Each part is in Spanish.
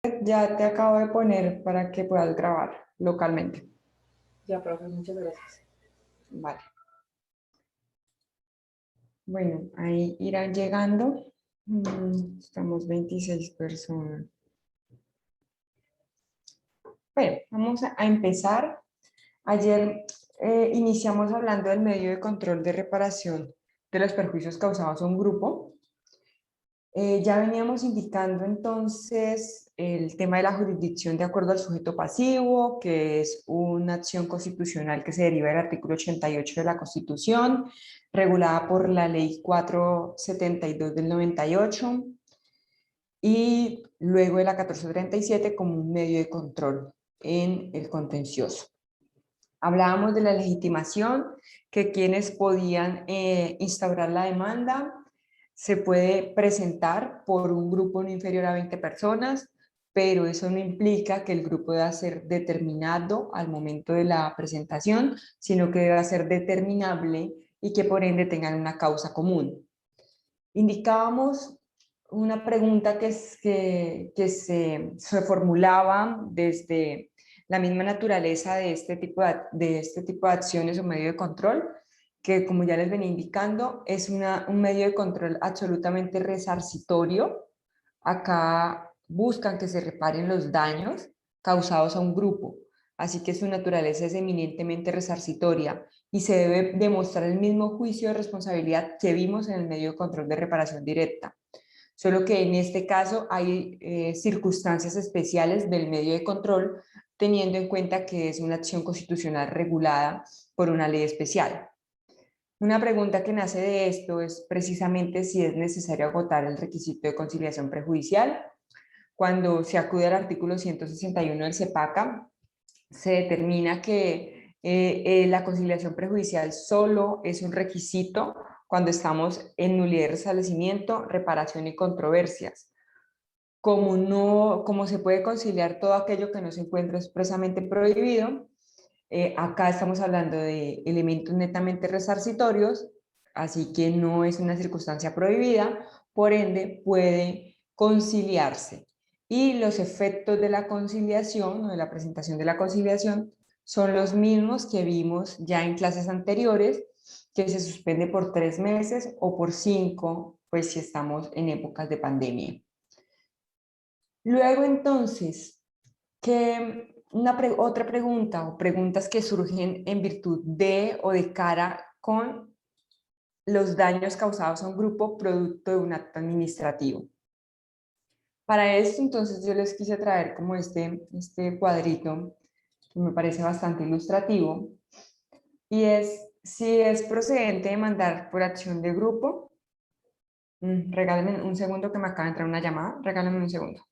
Ya te acabo de poner para que puedas grabar localmente. Ya, profe, muchas gracias. Vale. Bueno, ahí irán llegando. Estamos 26 personas. Bueno, vamos a empezar. Ayer iniciamos hablando del medio de control de reparación de los perjuicios causados a un grupo. Ya veníamos indicando entonces el tema de la jurisdicción de acuerdo al sujeto pasivo, que es una acción constitucional que se deriva del artículo 88 de la Constitución, regulada por la Ley 472 del 98 y luego de la 1437 como un medio de control en el contencioso. Hablábamos de la legitimación, que quienes podían instaurar la demanda se puede presentar por un grupo no inferior a 20 personas, pero eso no implica que el grupo deba ser determinado al momento de la presentación, sino que debe ser determinable y que por ende tengan una causa común. Indicábamos una pregunta que se formulaba desde la misma naturaleza de este tipo de acciones o medio de control, que como ya les venía indicando, es un medio de control absolutamente resarcitorio. Acá buscan que se reparen los daños causados a un grupo, así que su naturaleza es eminentemente resarcitoria y se debe demostrar el mismo juicio de responsabilidad que vimos en el medio de control de reparación directa. Solo que en este caso hay circunstancias especiales del medio de control, teniendo en cuenta que es una acción constitucional regulada por una ley especial. Una pregunta que nace de esto es precisamente si es necesario agotar el requisito de conciliación prejudicial. Cuando se acude al artículo 161 del CEPACA, se determina que la conciliación prejudicial solo es un requisito cuando estamos en nulidad de restablecimiento, reparación y controversias. Como se puede conciliar todo aquello que no se encuentra expresamente prohibido, acá estamos hablando de elementos netamente resarcitorios, así que no es una circunstancia prohibida, por ende puede conciliarse. Y los efectos de la conciliación o de la presentación de la conciliación son los mismos que vimos ya en clases anteriores, que se suspende por 3 meses o por 5, pues si estamos en épocas de pandemia. Luego entonces, otra pregunta o preguntas que surgen en virtud de o de cara con los daños causados a un grupo producto de un acto administrativo. Para esto, entonces, yo les quise traer como este cuadrito que me parece bastante ilustrativo y es si es procedente demandar por acción de grupo. Regálenme un segundo que me acaba de entrar una llamada. Regálenme un segundo.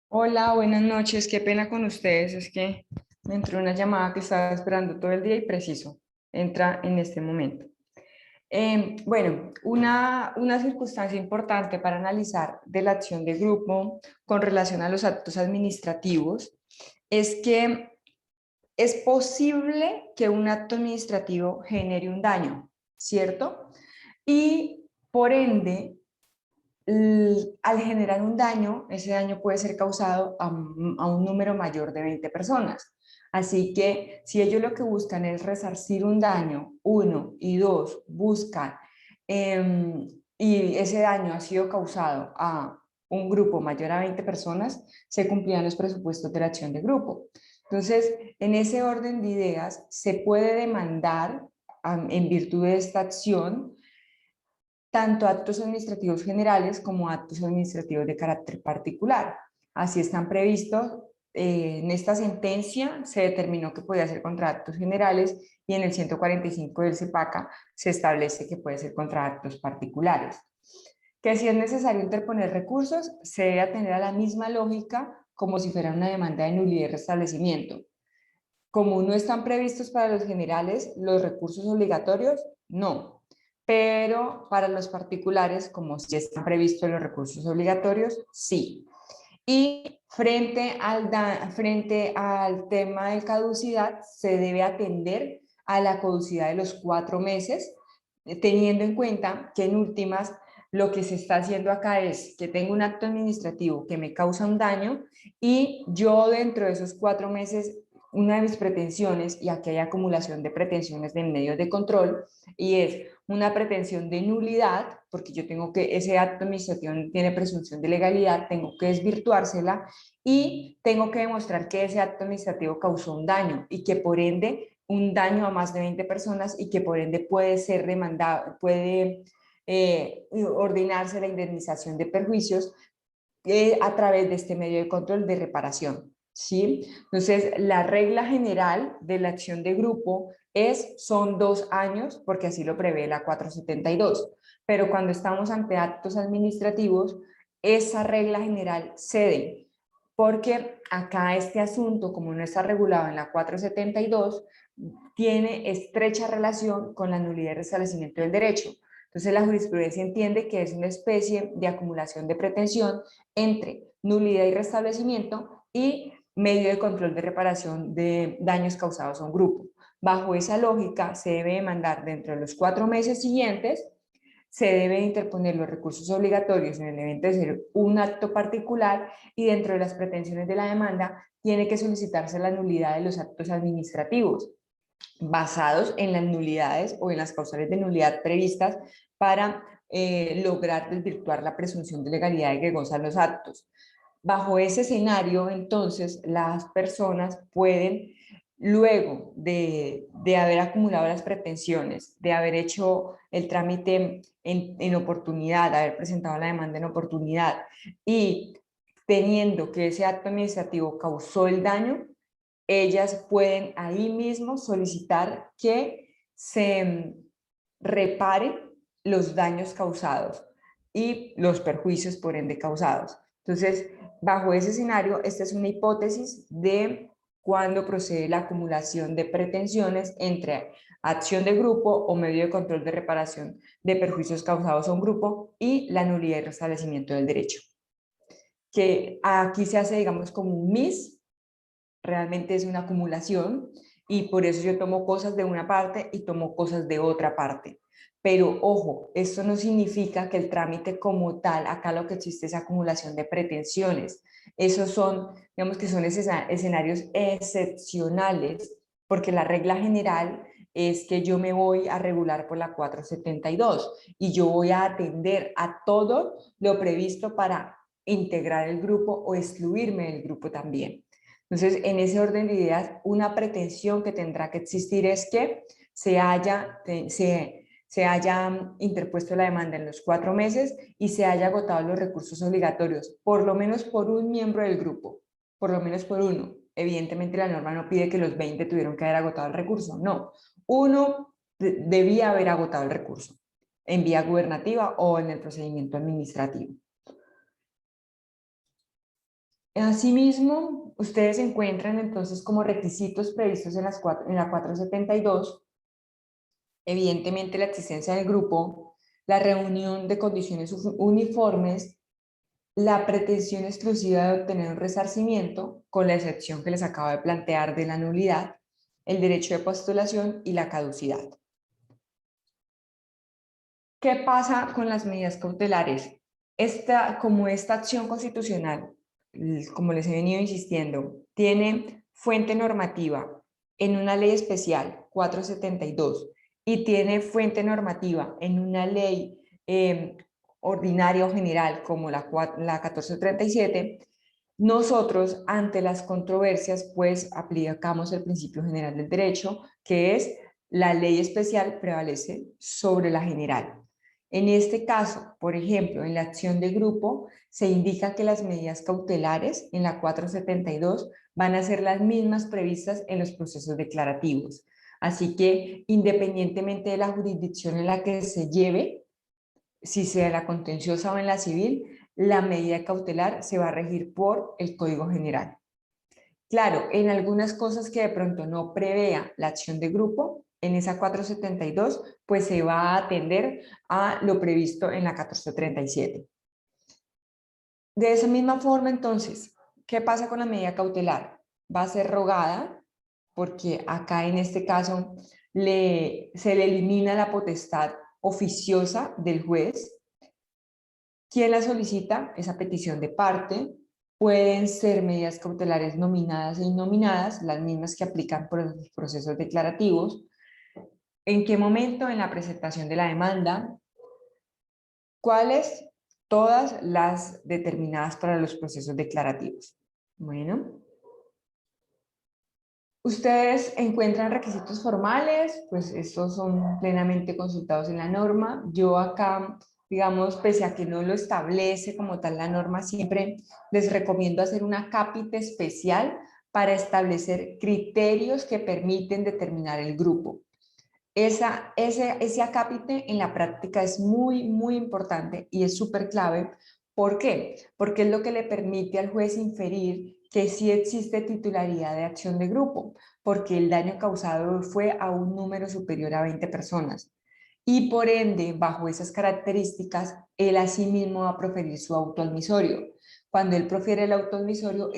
Hola, buenas noches. Qué pena con ustedes. Es que me entró una llamada que estaba esperando todo el día y preciso, entra en este momento. Bueno, una circunstancia importante para analizar de la acción de grupo con relación a los actos administrativos es que es posible que un acto administrativo genere un daño, ¿cierto? Y por ende, al generar un daño, ese daño puede ser causado a un número mayor de 20 personas. Así que si ellos lo que buscan es resarcir un daño, uno, y dos, buscan, y ese daño ha sido causado a un grupo mayor a 20 personas, se cumplirán los presupuestos de la acción de grupo. Entonces, en ese orden de ideas, se puede demandar en virtud de esta acción tanto actos administrativos generales como actos administrativos de carácter particular. Así están previstos. En esta sentencia se determinó que podía ser contra actos generales y en el 145 del CEPACA se establece que puede ser contra actos particulares. Que si es necesario interponer recursos, se debe atender a la misma lógica como si fuera una demanda de nulidad y restablecimiento. Como no están previstos para los generales los recursos obligatorios, no. Pero para los particulares, como sí están previstos los recursos obligatorios, sí. Y frente al tema de caducidad, se debe atender a la caducidad de los 4 meses, teniendo en cuenta que en últimas lo que se está haciendo acá es que tengo un acto administrativo que me causa un daño y yo dentro de esos 4 meses, una de mis pretensiones, y aquí hay acumulación de pretensiones de medios de control, y es una pretensión de nulidad, porque yo tengo que, ese acto administrativo tiene presunción de legalidad, tengo que desvirtuársela y tengo que demostrar que ese acto administrativo causó un daño y que por ende un daño a más de 20 personas y que por ende puede ser demandado, puede ordenarse la indemnización de perjuicios a través de este medio de control de reparación. ¿Sí? Entonces, la regla general de la acción de grupo son 2 años, porque así lo prevé la 472. Pero cuando estamos ante actos administrativos, esa regla general cede, porque acá este asunto, como no está regulado en la 472, tiene estrecha relación con la nulidad y restablecimiento del derecho. Entonces, la jurisprudencia entiende que es una especie de acumulación de pretensión entre nulidad y restablecimiento y medio de control de reparación de daños causados a un grupo. Bajo esa lógica, se debe demandar dentro de los 4 meses siguientes, se deben interponer los recursos obligatorios en el evento de ser un acto particular y dentro de las pretensiones de la demanda tiene que solicitarse la nulidad de los actos administrativos basados en las nulidades o en las causales de nulidad previstas para lograr desvirtuar la presunción de legalidad de que gozan los actos. Bajo ese escenario, entonces, las personas pueden, luego de haber acumulado las pretensiones, de haber hecho el trámite en oportunidad, de haber presentado la demanda en oportunidad y teniendo que ese acto administrativo causó el daño, ellas pueden ahí mismo solicitar que se repare los daños causados y los perjuicios por ende causados. Entonces, bajo ese escenario, esta es una hipótesis de cuando procede la acumulación de pretensiones entre acción de grupo o medio de control de reparación de perjuicios causados a un grupo y la nulidad y restablecimiento del derecho. Que aquí se hace, digamos, como un MIS, realmente es una acumulación y por eso yo tomo cosas de una parte y tomo cosas de otra parte. Pero ojo, esto no significa que el trámite como tal, acá lo que existe es acumulación de pretensiones. Esos son, digamos que son escenarios excepcionales, porque la regla general es que yo me voy a regular por la 472 y yo voy a atender a todo lo previsto para integrar el grupo o excluirme del grupo también. Entonces, en ese orden de ideas, una pretensión que tendrá que existir es que se haya interpuesto la demanda en los 4 meses y se haya agotado los recursos obligatorios, por lo menos por un miembro del grupo, por lo menos por uno. Evidentemente la norma no pide que los 20 tuvieron que haber agotado el recurso, no. Uno debía haber agotado el recurso en vía gubernativa o en el procedimiento administrativo. Asimismo, ustedes encuentran entonces como requisitos previstos en la 472, evidentemente la existencia del grupo, la reunión de condiciones uniformes, la pretensión exclusiva de obtener un resarcimiento, con la excepción que les acabo de plantear de la nulidad, el derecho de postulación y la caducidad. ¿Qué pasa con las medidas cautelares? Como esta acción constitucional, como les he venido insistiendo, tiene fuente normativa en una ley especial, 472, y tiene fuente normativa en una ley ordinaria o general, como la 1437, nosotros, ante las controversias, pues aplicamos el principio general del derecho, que es la ley especial prevalece sobre la general. En este caso, por ejemplo, en la acción de grupo, se indica que las medidas cautelares en la 472 van a ser las mismas previstas en los procesos declarativos. Así que, independientemente de la jurisdicción en la que se lleve, si sea en la contenciosa o en la civil, la medida cautelar se va a regir por el Código General. Claro, en algunas cosas que de pronto no prevea la acción de grupo, en esa 472, pues se va a atender a lo previsto en la 1437. De esa misma forma, entonces, ¿qué pasa con la medida cautelar? Va a ser rogada, porque acá en este caso se le elimina la potestad oficiosa del juez. ¿Quién la solicita? Esa petición de parte. Pueden ser medidas cautelares nominadas e innominadas, las mismas que aplican por los procesos declarativos. ¿En qué momento? En la presentación de la demanda. ¿Cuáles? Todas las determinadas para los procesos declarativos. Bueno. Ustedes encuentran requisitos formales, pues estos son plenamente consultados en la norma. Yo acá, digamos, pese a que no lo establece como tal la norma, siempre les recomiendo hacer una cápita especial para establecer criterios que permiten determinar el grupo. Ese acápite en la práctica es muy importante y es súper clave. ¿Por qué? Porque es lo que le permite al juez inferir que sí existe titularidad de acción de grupo, porque el daño causado fue a un número superior a 20 personas. Y por ende, bajo esas características, él asimismo va a proferir su auto admisorio. Cuando él profiere el auto admisorio,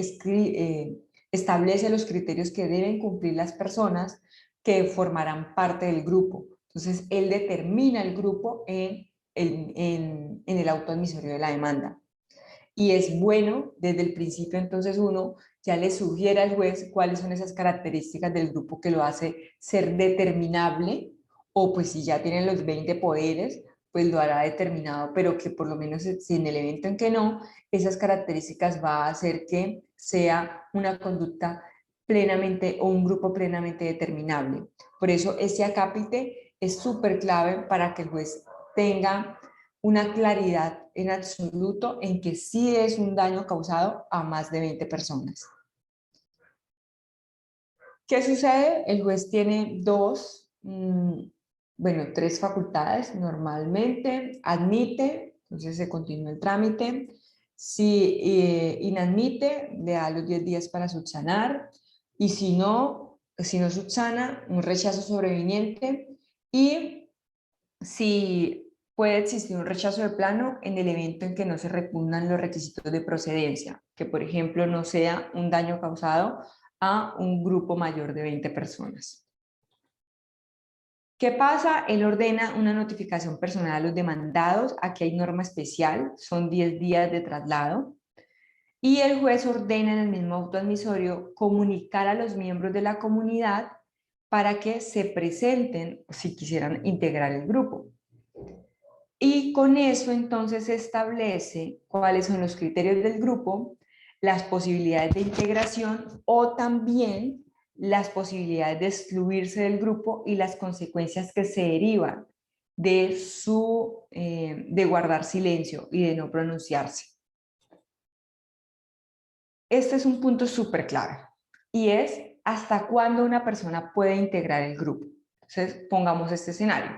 establece los criterios que deben cumplir las personas que formarán parte del grupo. Entonces, él determina el grupo en el auto admisorio de la demanda. Y es bueno, desde el principio, entonces uno ya le sugiere al juez cuáles son esas características del grupo que lo hace ser determinable, o pues si ya tienen los 20 poderes, pues lo hará determinado, pero que por lo menos si en el evento en que no, esas características va a hacer que sea una conducta plenamente o un grupo plenamente determinable. Por eso ese acápite es súper clave para que el juez tenga una claridad en absoluto en que sí es un daño causado a más de 20 personas. ¿Qué sucede? El juez tiene tres facultades normalmente. Admite, entonces se continúa el trámite. Si inadmite, le da los 10 días para subsanar. Y si no subsana, un rechazo sobreviniente. Y si puede existir un rechazo de plano en el evento en que no se repundan los requisitos de procedencia, que por ejemplo no sea un daño causado a un grupo mayor de 20 personas. ¿Qué pasa? Él ordena una notificación personal a los demandados. Aquí hay norma especial, son 10 días de traslado. Y el juez ordena en el mismo auto admisorio comunicar a los miembros de la comunidad para que se presenten si quisieran integrar el grupo. Y con eso entonces se establece cuáles son los criterios del grupo, las posibilidades de integración o también las posibilidades de excluirse del grupo y las consecuencias que se derivan de guardar silencio y de no pronunciarse. Este es un punto súper clave y es hasta cuándo una persona puede integrar el grupo. Entonces, pongamos este escenario.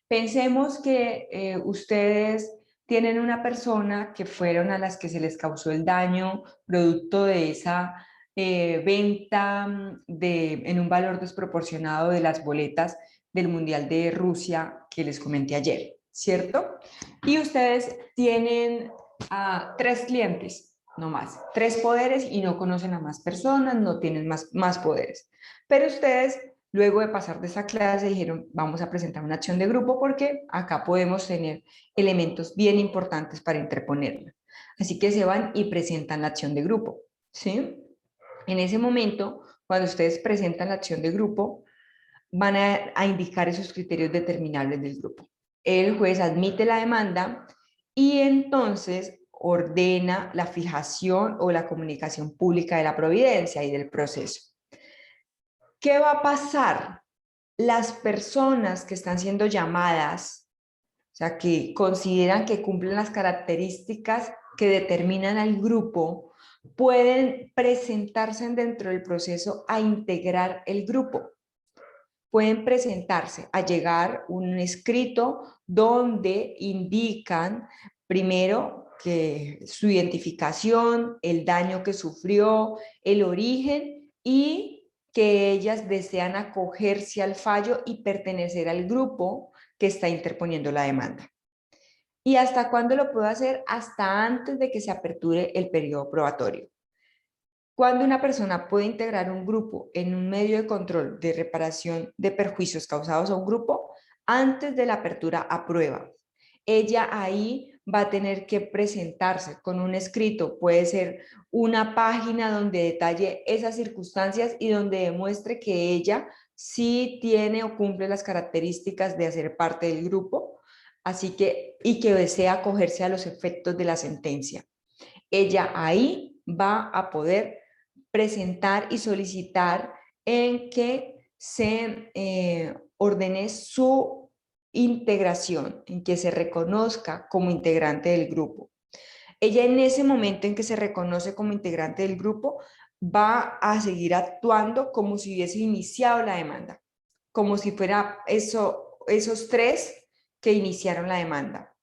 Pensemos que ustedes tienen una persona que fueron a las que se les causó el daño producto de esa venta en un valor desproporcionado de las boletas del Mundial de Rusia que les comenté ayer, ¿cierto? Y ustedes tienen a 3 clientes, no más, 3 poderes y no conocen a más personas, no tienen más poderes. Pero ustedes, luego de pasar de esa clase, dijeron, vamos a presentar una acción de grupo porque acá podemos tener elementos bien importantes para interponerla. Así que se van y presentan la acción de grupo, ¿sí? En ese momento, cuando ustedes presentan la acción de grupo, van a indicar esos criterios determinables del grupo. El juez admite la demanda y entonces ordena la fijación o la comunicación pública de la providencia y del proceso. ¿Qué va a pasar? Las personas que están siendo llamadas, o sea, que consideran que cumplen las características que determinan al grupo, pueden presentarse dentro del proceso a integrar el grupo. Pueden presentarse a llegar un escrito donde indican primero que su identificación, el daño que sufrió, el origen y que ellas desean acogerse al fallo y pertenecer al grupo que está interponiendo la demanda. ¿Y hasta cuándo lo puedo hacer? Hasta antes de que se aperture el periodo probatorio. Cuando una persona puede integrar un grupo en un medio de control de reparación de perjuicios causados a un grupo antes de la apertura a prueba. Ella ahí va a tener que presentarse con un escrito, puede ser una página donde detalle esas circunstancias y donde demuestre que ella sí tiene o cumple las características de hacer parte del grupo, y que desea acogerse a los efectos de la sentencia. Ella ahí va a poder presentar y solicitar en que se ordene su integración, en que se reconozca como integrante del grupo. Ella en ese momento en que se reconoce como integrante del grupo va a seguir actuando como si hubiese iniciado la demanda, como si fuera esos tres que iniciaron la demanda.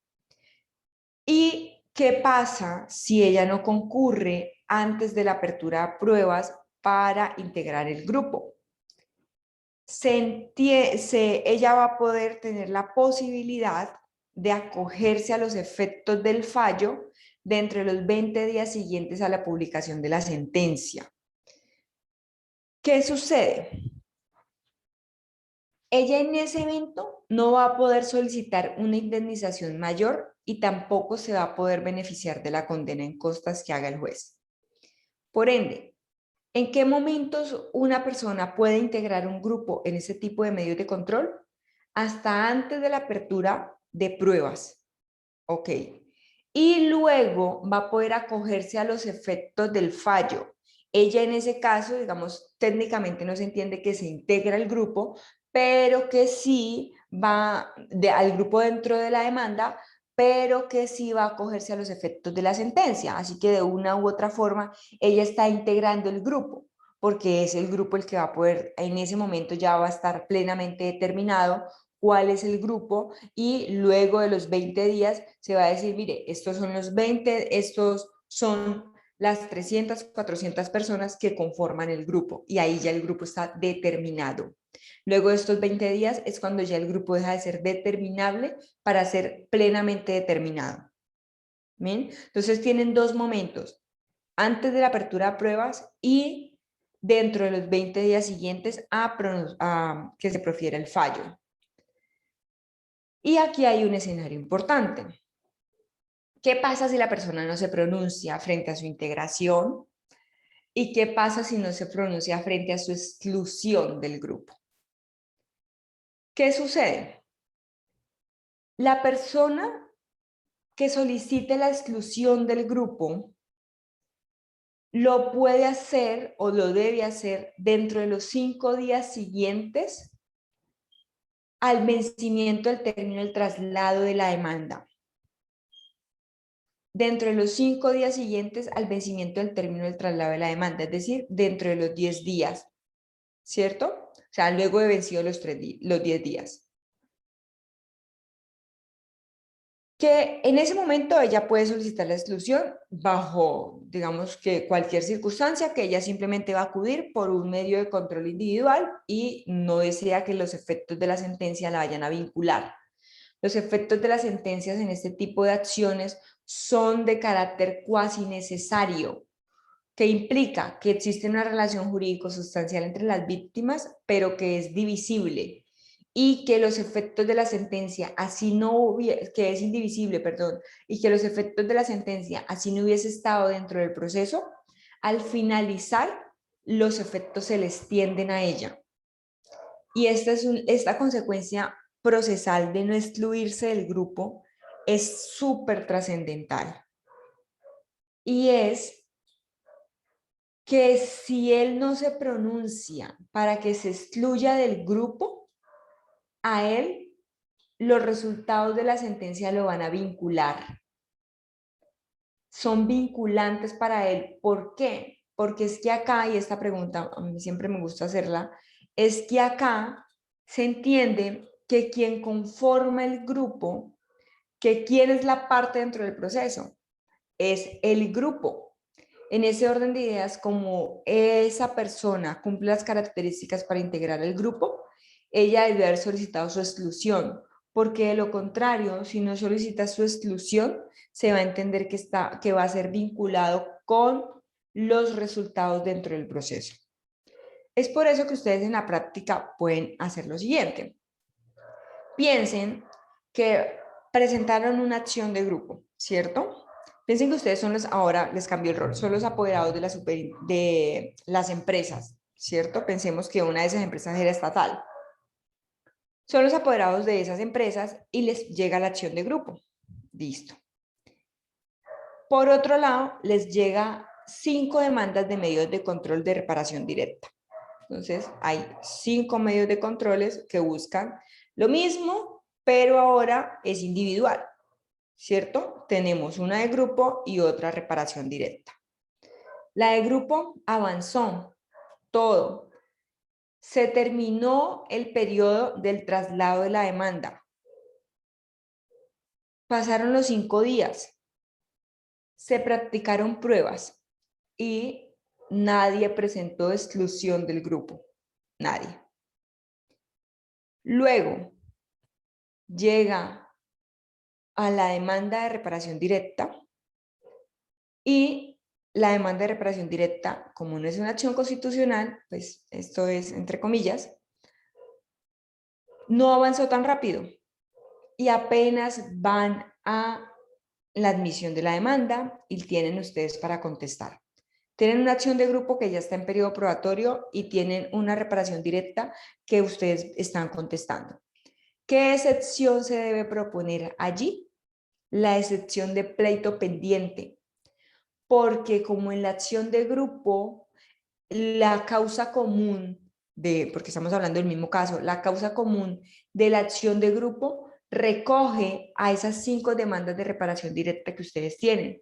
¿Y qué pasa si ella no concurre antes de la apertura de pruebas para integrar el grupo? Ella va a poder tener la posibilidad de acogerse a los efectos del fallo dentro de los 20 días siguientes a la publicación de la sentencia. ¿Qué sucede? Ella en ese evento no va a poder solicitar una indemnización mayor y tampoco se va a poder beneficiar de la condena en costas que haga el juez. Por ende, ¿en qué momentos una persona puede integrar un grupo en ese tipo de medios de control? Hasta antes de la apertura de pruebas. Ok. Y luego va a poder acogerse a los efectos del fallo. Ella en ese caso, digamos, técnicamente no se entiende que se integra al grupo, pero que sí va al grupo dentro de la demanda, pero que sí va a acogerse a los efectos de la sentencia. Así que de una u otra forma, ella está integrando el grupo, porque es el grupo el que va a poder, en ese momento ya va a estar plenamente determinado cuál es el grupo y luego de los 20 días se va a decir, mire, estos son los 20, estos son las 300, 400 personas que conforman el grupo y ahí ya el grupo está determinado. Luego de estos 20 días es cuando ya el grupo deja de ser determinable para ser plenamente determinado. ¿Bien? Entonces tienen dos momentos, antes de la apertura de pruebas y dentro de los 20 días siguientes a que se profiera el fallo. Y aquí hay un escenario importante. ¿Qué pasa si la persona no se pronuncia frente a su integración? ¿Y qué pasa si no se pronuncia frente a su exclusión del grupo? ¿Qué sucede? La persona que solicite la exclusión del grupo lo puede hacer o lo debe hacer dentro de los 5 días siguientes al vencimiento del término del traslado de la demanda. Dentro de los 5 días siguientes al vencimiento del término del traslado de la demanda, es decir, dentro de los 10 días, ¿cierto? O sea, luego de vencido los 10 días. Que en ese momento ella puede solicitar la exclusión bajo, digamos que cualquier circunstancia, que ella simplemente va a acudir por un medio de control individual y no desea que los efectos de la sentencia la vayan a vincular. Los efectos de las sentencias en este tipo de acciones son de carácter cuasi necesario, que implica que existe una relación jurídico-sustancial entre las víctimas, pero que es divisible y que los efectos de la sentencia, así no que es indivisible, perdón, y que los efectos de la sentencia, así no hubiese estado dentro del proceso, al finalizar, los efectos se les tienden a ella. Y esta consecuencia procesal de no excluirse del grupo es súper trascendental. Y es que si él no se pronuncia para que se excluya del grupo, a él los resultados de la sentencia lo van a vincular. Son vinculantes para él. ¿Por qué? Porque es que acá, y esta pregunta a mí siempre me gusta hacerla, es que acá se entiende que quien conforma el grupo, que quién es la parte dentro del proceso, es el grupo. En ese orden de ideas, como esa persona cumple las características para integrar el grupo, ella debe haber solicitado su exclusión, porque de lo contrario, si no solicita su exclusión, se va a entender que va a ser vinculado con los resultados dentro del proceso. Es por eso que ustedes en la práctica pueden hacer lo siguiente. Piensen que presentaron una acción de grupo, ¿cierto? Piensen que ustedes son ahora les cambió el rol, son los apoderados de las empresas, ¿cierto? Pensemos que una de esas empresas era estatal. Son los apoderados de esas empresas y les llega la acción de grupo. Listo. Por otro lado, les llega 5 demandas de medios de control de reparación directa. Entonces, hay 5 medios de controles que buscan lo mismo, pero ahora es individual, ¿cierto? Tenemos una de grupo y otra reparación directa. La de grupo avanzó todo. Se terminó el periodo del traslado de la demanda. Pasaron los 5 días. Se practicaron pruebas y nadie presentó exclusión del grupo. Nadie. Luego llega a la demanda de reparación directa y la demanda de reparación directa, como no es una acción constitucional, pues esto es entre comillas, no avanzó tan rápido y apenas van a la admisión de la demanda y tienen ustedes para contestar. Tienen una acción de grupo que ya está en periodo probatorio y tienen una reparación directa que ustedes están contestando. ¿Qué excepción se debe proponer allí? La excepción de pleito pendiente, porque como en la acción de grupo, la causa común porque estamos hablando del mismo caso, la causa común de la acción de grupo recoge a esas 5 demandas de reparación directa que ustedes tienen.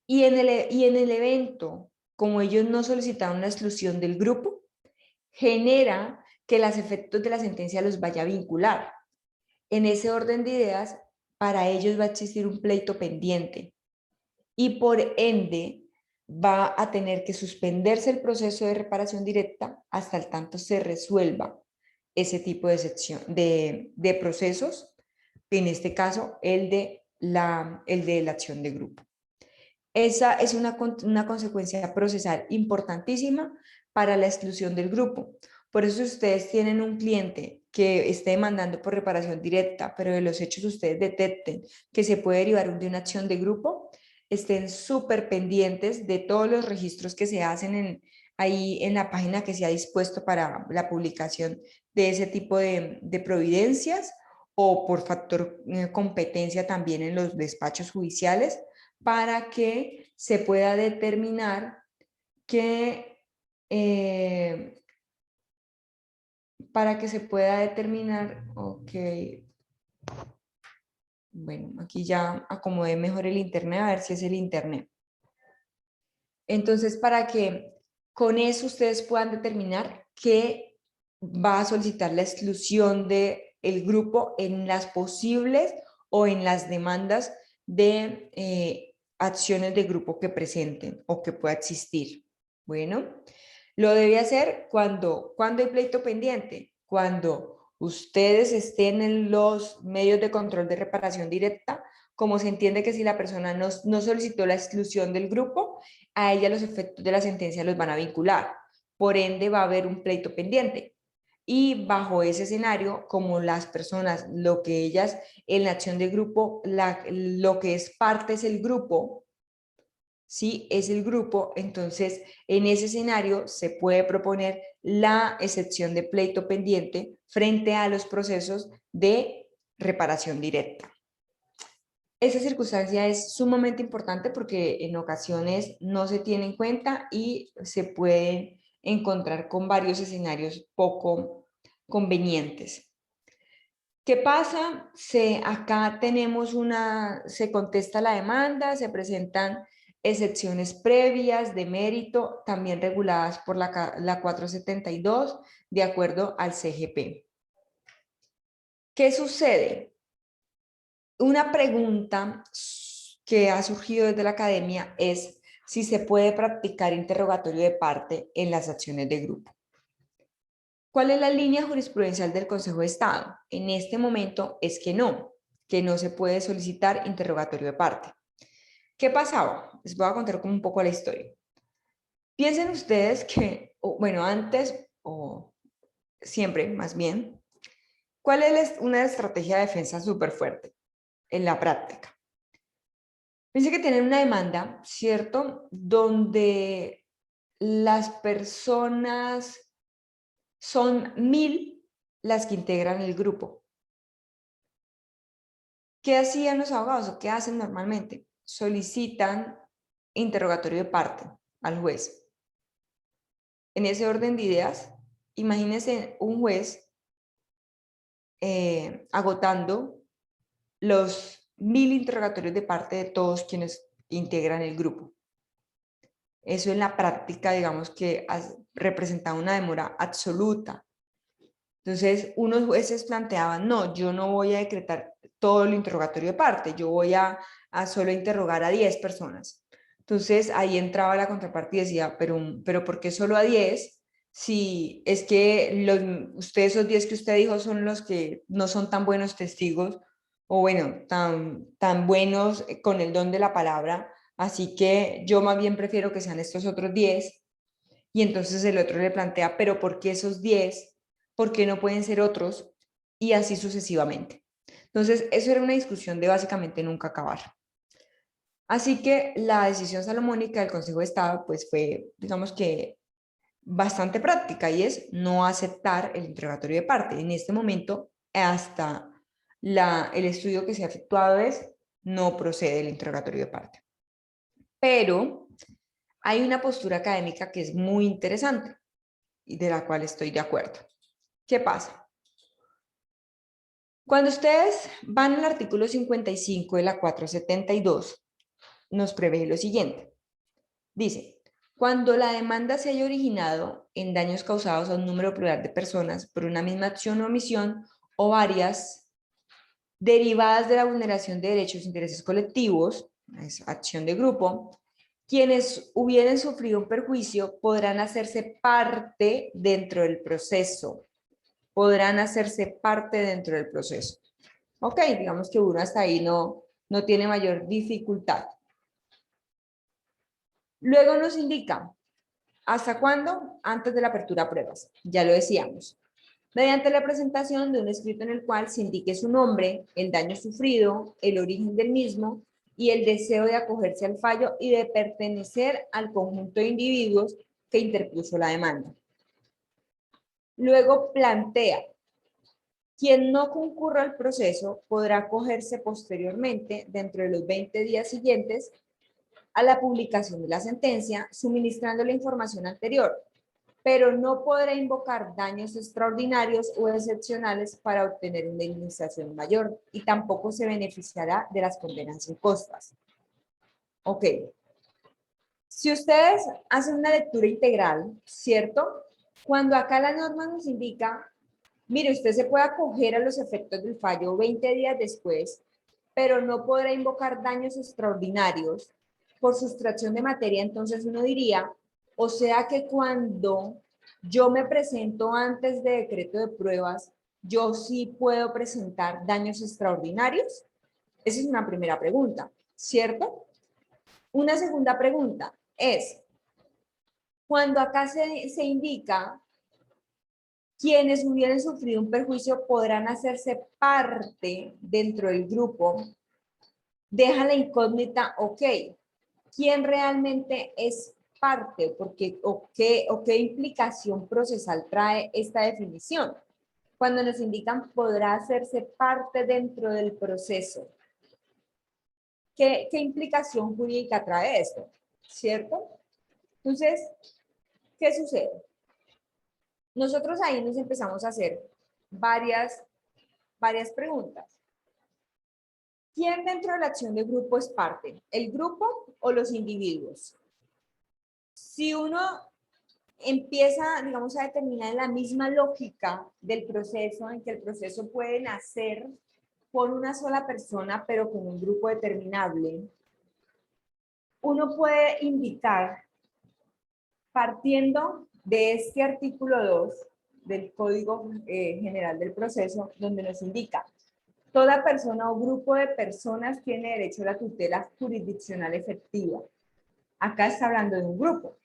Y en el evento, como ellos no solicitaron la exclusión del grupo, genera que los efectos de la sentencia los vaya a vincular. En ese orden de ideas, para ellos va a existir un pleito pendiente y por ende va a tener que suspenderse el proceso de reparación directa hasta el tanto se resuelva ese tipo de sección de procesos, en este caso el de la acción de grupo. Esa es una consecuencia procesal importantísima para la exclusión del grupo. Por eso, si ustedes tienen un cliente que esté demandando por reparación directa, pero de los hechos ustedes detecten que se puede derivar de una acción de grupo, estén súper pendientes de todos los registros que se hacen ahí en la página que se ha dispuesto para la publicación de ese tipo de providencias o por factor competencia también en los despachos judiciales, para que se pueda determinar que ok, bueno, aquí ya acomodé mejor el internet, a ver si es el internet. Entonces, para que con eso ustedes puedan determinar que va a solicitar la exclusión del grupo en las posibles o en las demandas de acciones de grupo que presenten o que pueda existir. Bueno, lo debe hacer cuando hay pleito pendiente, cuando ustedes estén en los medios de control de reparación directa, como se entiende que si la persona no solicitó la exclusión del grupo, a ella los efectos de la sentencia los van a vincular. Por ende, va a haber un pleito pendiente. Y bajo ese escenario, como las personas, lo que ellas en la acción de grupo, lo que es parte es el grupo, ¿sí? Es el grupo, entonces en ese escenario se puede proponer la excepción de pleito pendiente frente a los procesos de reparación directa. Esa circunstancia es sumamente importante porque en ocasiones no se tiene en cuenta y se puede encontrar con varios escenarios poco convenientes. ¿Qué pasa? Acá tenemos se contesta la demanda, se presentan excepciones previas de mérito, también reguladas por la 472, de acuerdo al CGP. ¿Qué sucede? Una pregunta que ha surgido desde la academia es si se puede practicar interrogatorio de parte en las acciones de grupo. ¿Cuál es la línea jurisprudencial del Consejo de Estado? En este momento es que no se puede solicitar interrogatorio de parte. ¿Qué pasaba? Les voy a contar como un poco la historia. Piensen ustedes que, bueno, antes o siempre más bien, ¿cuál es una estrategia de defensa súper fuerte en la práctica? Piensen que tienen una demanda, ¿cierto? Donde las personas son 1000 las que integran el grupo. ¿Qué hacían los abogados o qué hacen normalmente? Solicitan interrogatorio de parte al juez. En ese orden de ideas, imagínense un juez agotando los 1000 interrogatorios de parte de todos quienes integran el grupo. Eso en la práctica, digamos que representaba una demora absoluta. Entonces, unos jueces planteaban, no, yo no voy a decretar todo el interrogatorio de parte, yo voy a solo interrogar a 10 personas. Entonces, ahí entraba la contraparte y decía, pero ¿por qué solo a 10? Si es que esos 10 que usted dijo son los que no son tan buenos testigos, o bueno, tan buenos con el don de la palabra, así que yo más bien prefiero que sean estos otros 10. Y entonces el otro le plantea, pero ¿por qué esos 10? ¿Por qué no pueden ser otros? Y así sucesivamente. Entonces, eso era una discusión de básicamente nunca acabar. Así que la decisión salomónica del Consejo de Estado, pues fue, digamos que, bastante práctica, y es no aceptar el interrogatorio de parte. En este momento, hasta el estudio que se ha efectuado es, no procede el interrogatorio de parte. Pero hay una postura académica que es muy interesante y de la cual estoy de acuerdo. ¿Qué pasa? Cuando ustedes van al artículo 55 de la 472, nos prevé lo siguiente. Dice, cuando la demanda se haya originado en daños causados a un número plural de personas por una misma acción o omisión o varias derivadas de la vulneración de derechos e intereses colectivos, es acción de grupo, quienes hubieran sufrido un perjuicio podrán hacerse parte dentro del proceso. Podrán hacerse parte dentro del proceso. Ok, digamos que uno hasta ahí no tiene mayor dificultad. Luego nos indica, ¿hasta cuándo? Antes de la apertura a pruebas, ya lo decíamos. Mediante la presentación de un escrito en el cual se indique su nombre, el daño sufrido, el origen del mismo y el deseo de acogerse al fallo y de pertenecer al conjunto de individuos que interpuso la demanda. Luego plantea, quien no concurra al proceso podrá acogerse posteriormente, dentro de los 20 días siguientes a la publicación de la sentencia, suministrando la información anterior, pero no podrá invocar daños extraordinarios o excepcionales para obtener una indemnización mayor y tampoco se beneficiará de las condenas impostas. Ok. Si ustedes hacen una lectura integral, ¿cierto? Cuando acá la norma nos indica, mire, usted se puede acoger a los efectos del fallo 20 días después, pero no podrá invocar daños extraordinarios por sustracción de materia, entonces uno diría, o sea que cuando yo me presento antes de decreto de pruebas, yo sí puedo presentar daños extraordinarios. Esa es una primera pregunta, ¿cierto? Una segunda pregunta es, cuando acá se indica quienes hubieran sufrido un perjuicio podrán hacerse parte dentro del grupo, deja la incógnita, ok, ¿quién realmente es parte? Porque, o qué implicación procesal trae esta definición. Cuando nos indican podrá hacerse parte dentro del proceso. ¿Qué implicación jurídica trae esto? ¿Cierto? Entonces, ¿qué sucede? Nosotros ahí nos empezamos a hacer varias preguntas. ¿Quién dentro de la acción de grupo es parte? ¿El grupo o los individuos? Si uno empieza, digamos, a determinar la misma lógica del proceso, en que el proceso puede nacer por una sola persona, pero con un grupo determinable, uno puede indicar, partiendo de este artículo 2 del Código General del Proceso, donde nos indica, toda persona o grupo de personas tiene derecho a la tutela jurisdiccional efectiva. Acá está hablando de un grupo.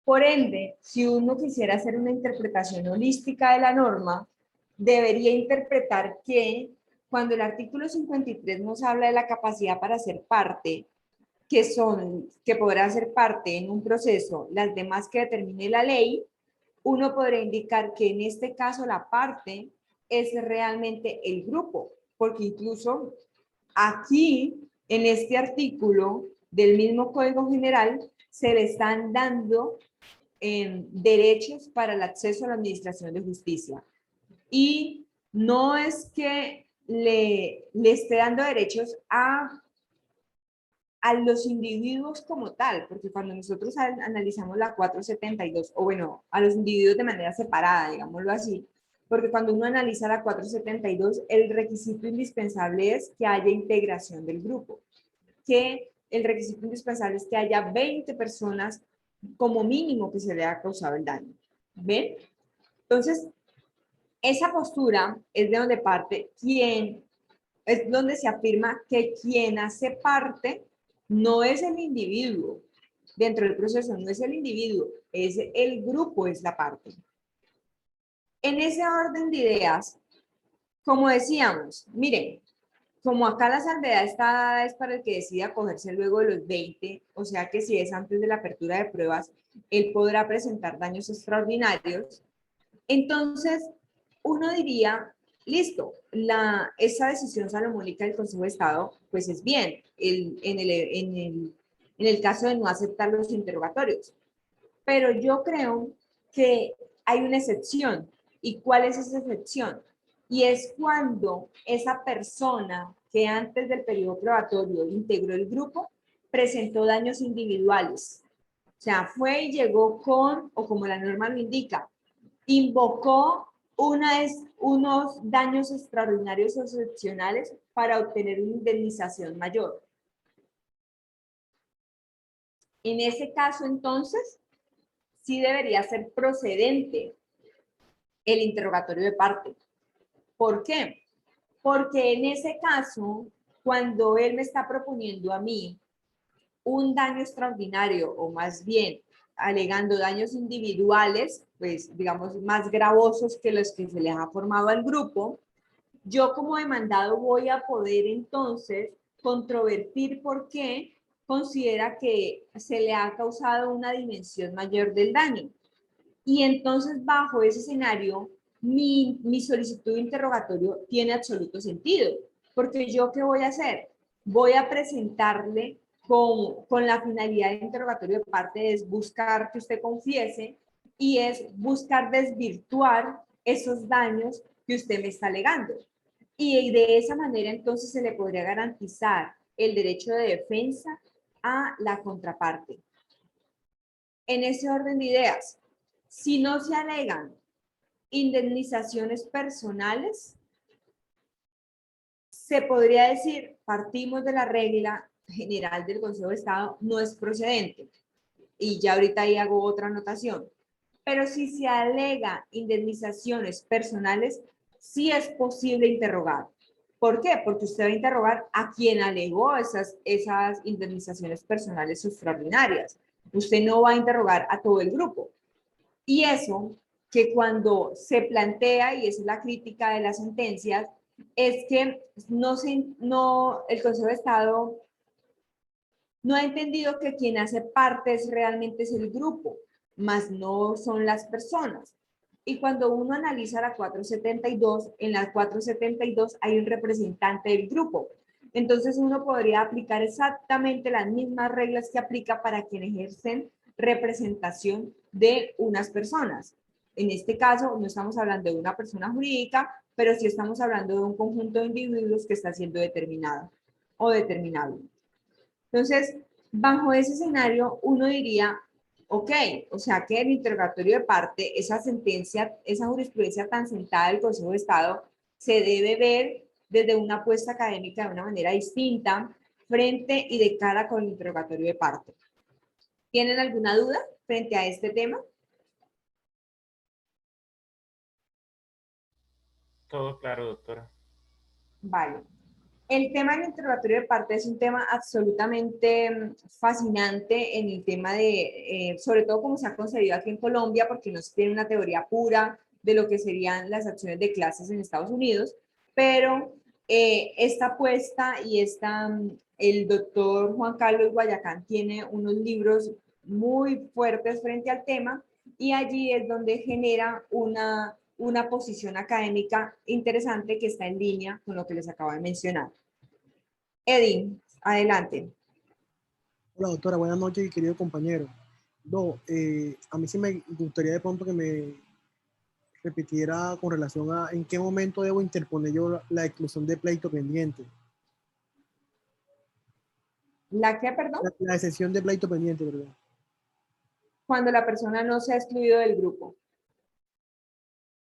Por ende, si uno quisiera hacer una interpretación holística de la norma, debería interpretar que cuando el artículo 53 nos habla de la capacidad para ser parte, que podrán ser parte en un proceso las demás que determine la ley, uno podría indicar que en este caso la parte es realmente el grupo, porque incluso aquí, en este artículo del mismo Código General, se le están dando derechos para el acceso a la administración de justicia. Y no es que le esté dando derechos a los individuos como tal, porque cuando nosotros analizamos la 472, o bueno, a los individuos de manera separada, digámoslo así, porque cuando uno analiza la 472, el requisito indispensable es que haya integración del grupo, que el requisito indispensable es que haya 20 personas como mínimo que se le haya causado el daño. ¿Ven? Entonces, esa postura es de donde parte es donde se afirma que quien hace parte no es el individuo dentro del proceso, no es el individuo, es el grupo, es la parte. En ese orden de ideas, como decíamos, miren, como acá la salvedad está dada es para el que decida acogerse luego de los 20, o sea que si es antes de la apertura de pruebas, él podrá presentar daños extraordinarios. Entonces, uno diría, listo, esa decisión salomónica del Consejo de Estado, pues es bien, en el caso de no aceptar los interrogatorios. Pero yo creo que hay una excepción. ¿Y cuál es esa excepción? Y es cuando esa persona que antes del periodo probatorio integró el grupo presentó daños individuales. O sea, fue y llegó con, o como la norma lo indica, invocó unos daños extraordinarios o excepcionales para obtener una indemnización mayor. En ese caso, entonces, sí debería ser procedente el interrogatorio de parte. ¿Por qué? Porque en ese caso, cuando él me está proponiendo a mí un daño extraordinario, o más bien alegando daños individuales, pues digamos más gravosos que los que se les ha formado al grupo, yo como demandado voy a poder entonces controvertir por qué considera que se le ha causado una dimensión mayor del daño. Y entonces bajo ese escenario, mi solicitud de interrogatorio tiene absoluto sentido, porque yo ¿qué voy a hacer? Voy a presentarle con la finalidad de interrogatorio de parte es buscar que usted confiese y es buscar desvirtuar esos daños que usted me está alegando. Y de esa manera entonces se le podría garantizar el derecho de defensa a la contraparte. En ese orden de ideas, si no se alegan indemnizaciones personales, se podría decir, partimos de la regla general del Consejo de Estado, no es procedente. Y ya ahorita ahí hago otra anotación. Pero si se alega indemnizaciones personales, sí es posible interrogar. ¿Por qué? Porque usted va a interrogar a quien alegó esas indemnizaciones personales extraordinarias. Usted no va a interrogar a todo el grupo. Y eso, que cuando se plantea, y esa es la crítica de las sentencias, es que el Consejo de Estado no ha entendido que quien hace parte realmente es el grupo, más no son las personas. Y cuando uno analiza la 472, en la 472 hay un representante del grupo. Entonces uno podría aplicar exactamente las mismas reglas que aplica para quienes ejercen representación de unas personas. En este caso no estamos hablando de una persona jurídica, pero sí estamos hablando de un conjunto de individuos que está siendo determinado o determinable. Entonces, bajo ese escenario, uno diría, ok, o sea que el interrogatorio de parte, esa sentencia, esa jurisprudencia tan sentada del Consejo de Estado, se debe ver desde una apuesta académica de una manera distinta, frente y de cara con el interrogatorio de parte. ¿Tienen alguna duda frente a este tema? Todo claro, doctora. Vale. El tema del interrogatorio de parte es un tema absolutamente fascinante en el tema de, sobre todo como se ha concebido aquí en Colombia, porque no se tiene una teoría pura de lo que serían las acciones de clases en Estados Unidos, pero esta apuesta y el doctor Juan Carlos Guayacán tiene unos libros muy fuertes frente al tema y allí es donde genera una posición académica interesante que está en línea con lo que les acabo de mencionar. Edin, adelante. Hola doctora, buenas noches y querido compañero. No, a mí sí me gustaría de pronto que me repitiera con relación a en qué momento debo interponer yo la exclusión de pleito pendiente. ¿La qué, perdón? La excepción de pleito pendiente, ¿verdad? Cuando la persona no se ha excluido del grupo.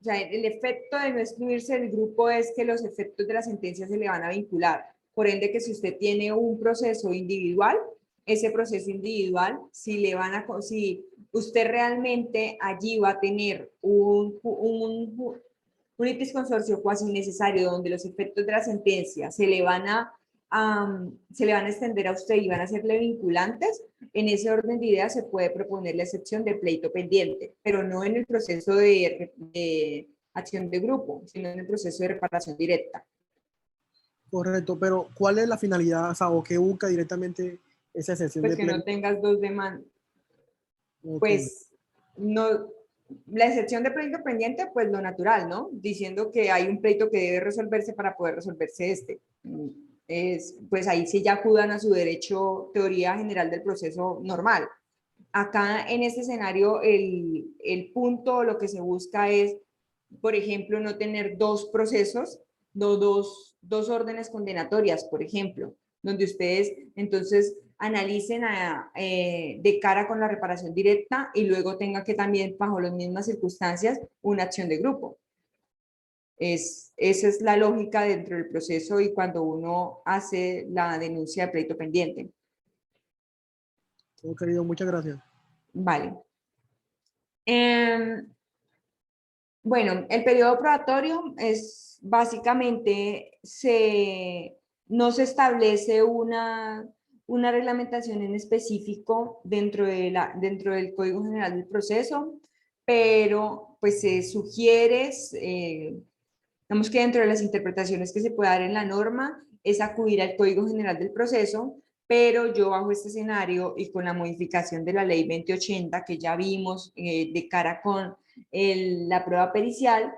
O sea, el efecto de no excluirse del grupo es que los efectos de la sentencia se le van a vincular. Por ende, que si usted tiene un proceso individual, ese proceso individual, si usted realmente allí va a tener un litisconsorcio cuasi necesario donde los efectos de la sentencia se le van a extender a usted y van a serle vinculantes, en ese orden de ideas se puede proponer la excepción de pleito pendiente, pero no en el proceso de acción de grupo, sino en el proceso de reparación directa. Correcto, pero ¿cuál es la finalidad, o sea, o qué busca directamente esa excepción Pues de que no pleito? tengas dos demandas. Ok, Pues no, la excepción de pleito pendiente, pues lo natural, ¿no? Diciendo que hay un pleito que debe resolverse para poder resolverse este. Pues ahí sí ya acudan a su derecho, teoría general del proceso normal. Acá en este escenario el punto, lo que se busca es, por ejemplo, no tener dos procesos, dos órdenes condenatorias, por ejemplo, donde ustedes entonces analicen de cara con la reparación directa y luego tenga que también, bajo las mismas circunstancias, una acción de grupo. Esa es la lógica dentro del proceso y cuando uno hace la denuncia de pleito pendiente. todo querido, muchas gracias. Vale. Bueno, el periodo probatorio es básicamente, no se establece una reglamentación en específico dentro del Código General del Proceso, pero pues se sugiere, digamos que dentro de las interpretaciones que se puede dar en la norma, es acudir al Código General del Proceso, pero yo bajo este escenario y con la modificación de la Ley 2080 que ya vimos de cara con la prueba pericial,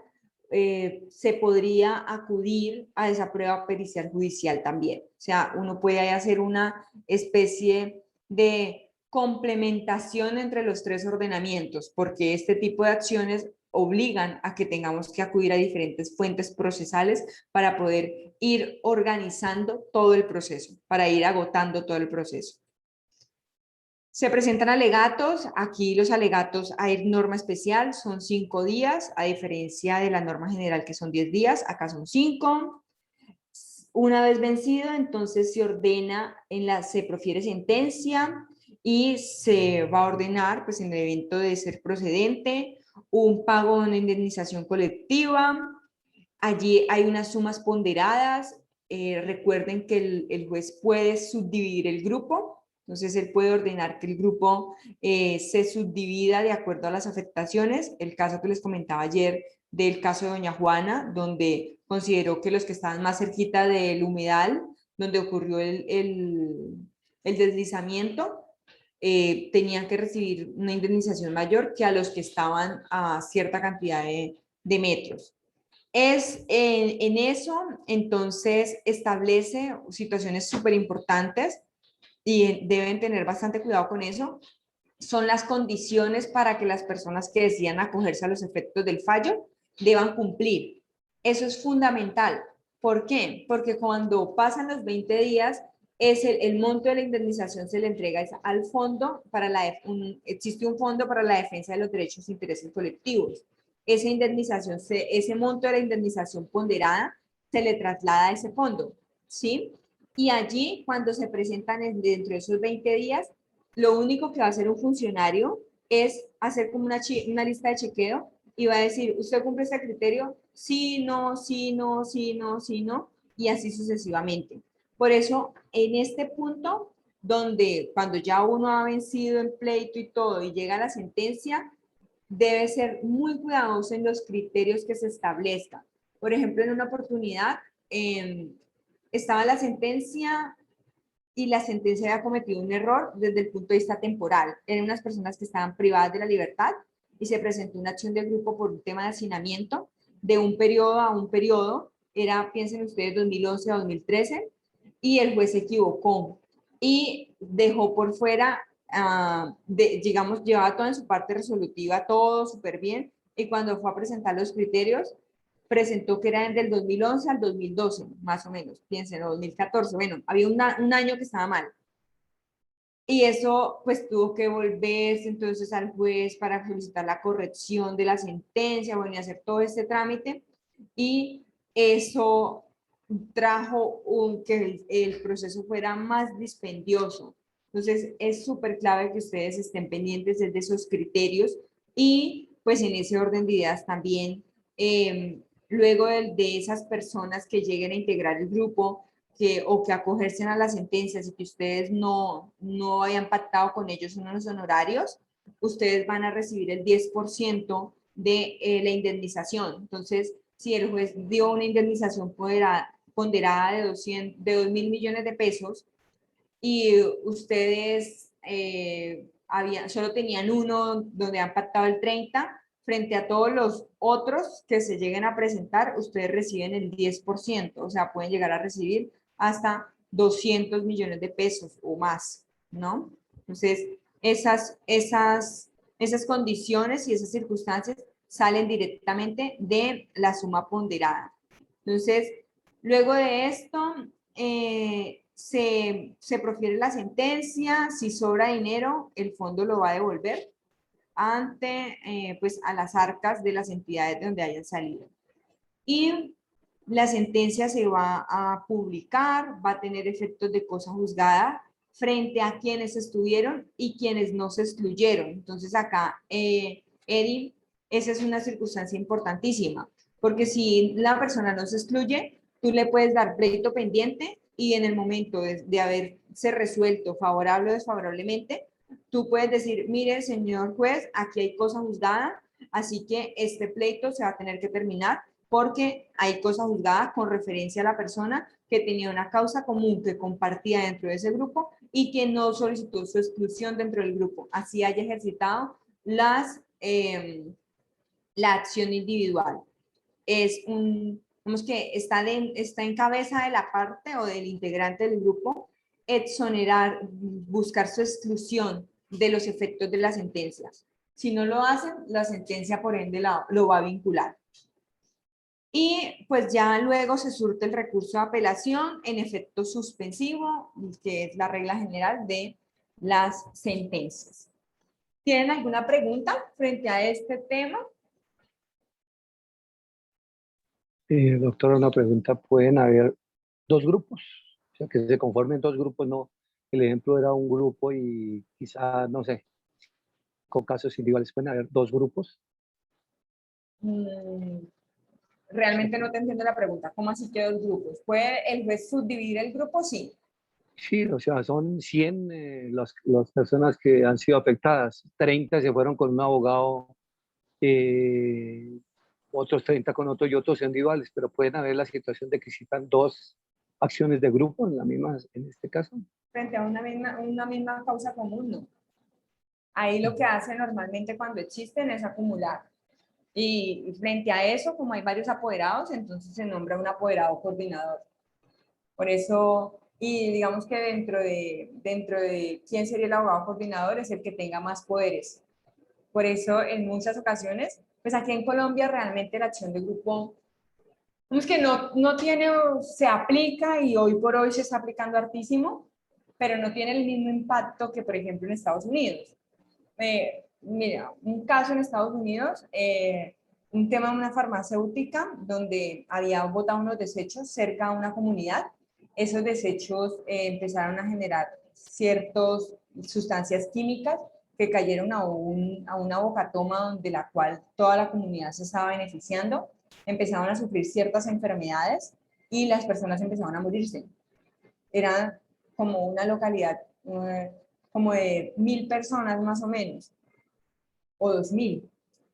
se podría acudir a esa prueba pericial judicial también. O sea, uno puede hacer una especie de complementación entre los tres ordenamientos, porque este tipo de acciones obligan a que tengamos que acudir a diferentes fuentes procesales para poder ir organizando todo el proceso, para ir agotando todo el proceso. Se presentan alegatos, aquí los alegatos hay norma especial, son 5 días, a diferencia de la norma general que son 10 días, acá son 5. Una vez vencido, entonces se ordena, se profiere sentencia y se va a ordenar, pues en el evento de ser procedente, un pago de una indemnización colectiva. Allí hay unas sumas ponderadas. Recuerden que el juez puede subdividir el grupo, entonces él puede ordenar que el grupo se subdivida de acuerdo a las afectaciones. El caso que les comentaba ayer del caso de doña Juana, donde consideró que los que estaban más cerquita del humedal, donde ocurrió el deslizamiento, tenían que recibir una indemnización mayor que a los que estaban a cierta cantidad de metros. En eso, entonces, establece situaciones súper importantes y deben tener bastante cuidado con eso. Son las condiciones para que las personas que decidan acogerse a los efectos del fallo deban cumplir. Eso es fundamental. ¿Por qué? Porque cuando pasan los 20 días, el monto de la indemnización se le entrega al fondo existe un fondo para la defensa de los derechos e intereses colectivos. Esa indemnización, ese monto de la indemnización ponderada se le traslada a ese fondo, ¿sí? Y allí, cuando se presentan dentro de esos 20 días, lo único que va a hacer un funcionario es hacer como una lista de chequeo y va a decir, ¿usted cumple este criterio? Sí, no, sí, no, sí, no, sí, no, y así sucesivamente. Por eso, en este punto, donde cuando ya uno ha vencido en pleito y todo y llega a la sentencia, debe ser muy cuidadoso en los criterios que se establezcan. Por ejemplo, en una oportunidad estaba la sentencia y la sentencia había cometido un error desde el punto de vista temporal. Eran unas personas que estaban privadas de la libertad y se presentó una acción de grupo por un tema de hacinamiento de un periodo a un periodo, era, piensen ustedes, 2011 a 2013, y el juez se equivocó y dejó por fuera digamos, llevaba todo en su parte resolutiva, todo súper bien, y cuando fue a presentar los criterios, presentó que eran del 2011 al 2012, más o menos, piensen, o 2014, bueno, había un año que estaba mal. Y eso pues tuvo que volverse entonces al juez para solicitar la corrección de la sentencia, bueno, y hacer todo este trámite. Y eso trajo que el proceso fuera más dispendioso. Entonces es súper clave que ustedes estén pendientes de esos criterios y pues en ese orden de ideas también, luego de esas personas que lleguen a integrar el grupo, o que acogerse a las sentencias y que ustedes no hayan pactado con ellos unos honorarios, ustedes van a recibir el 10% de la indemnización. Entonces, si el juez dio una indemnización ponderada de 2.000 millones de pesos y ustedes solo tenían uno donde han pactado el 30%, frente a todos los otros que se lleguen a presentar, ustedes reciben el 10%, o sea, pueden llegar a recibir hasta 200 millones de pesos o más, ¿no? Entonces, esas condiciones y esas circunstancias salen directamente de la suma ponderada. Entonces, luego de esto, se profiere la sentencia. Si sobra dinero, el fondo lo va a devolver ante, pues, a las arcas de las entidades de donde hayan salido. Y la sentencia se va a publicar, va a tener efectos de cosa juzgada frente a quienes estuvieron y quienes no se excluyeron. Entonces acá, Eri, esa es una circunstancia importantísima, porque si la persona no se excluye, tú le puedes dar pleito pendiente y en el momento de haberse resuelto favorable o desfavorablemente, tú puedes decir, mire, señor juez, aquí hay cosa juzgada, así que este pleito se va a tener que terminar porque hay cosa juzgada con referencia a la persona que tenía una causa común que compartía dentro de ese grupo y que no solicitó su exclusión dentro del grupo, así haya ejercitado la acción individual. Vamos que está en cabeza de la parte o del integrante del grupo exonerar, buscar su exclusión de los efectos de las sentencias. Si no lo hacen, la sentencia por ende lo va a vincular. Y pues ya luego se surte el recurso de apelación en efecto suspensivo, que es la regla general de las sentencias. ¿Tienen alguna pregunta frente a este tema? Doctora, una pregunta. ¿Pueden haber dos grupos? O sea, que se conformen dos grupos, no. El ejemplo era un grupo y quizá, no sé, con casos individuales pueden haber dos grupos. Realmente no te entiendo la pregunta. ¿Cómo así que dos grupos? ¿Puede el juez subdividir el grupo? Sí. Sí, o sea, son 100 las personas que han sido afectadas. 30 se fueron con un abogado, otros 30 con otro y otros individuales, pero pueden haber la situación de que existan dos acciones de grupo en la misma, en este caso. Frente a una misma causa común, no. Ahí lo que hace normalmente cuando existen es acumular. Y frente a eso, como hay varios apoderados, entonces se nombra un apoderado coordinador. Por eso, y digamos que dentro de quién sería el abogado coordinador es el que tenga más poderes. Por eso, en muchas ocasiones, pues aquí en Colombia realmente la acción de grupo, es que no tiene, se aplica y hoy por hoy se está aplicando hartísimo, pero no tiene el mismo impacto que, por ejemplo, en Estados Unidos. Mira, un caso en Estados Unidos, un tema de una farmacéutica donde había botado unos desechos cerca a una comunidad. Esos desechos empezaron a generar ciertas sustancias químicas que cayeron a una bocatoma donde la cual toda la comunidad se estaba beneficiando. Empezaron a sufrir ciertas enfermedades y las personas empezaron a morirse. Era como una localidad como de 1.000 personas más o menos, o 2.000,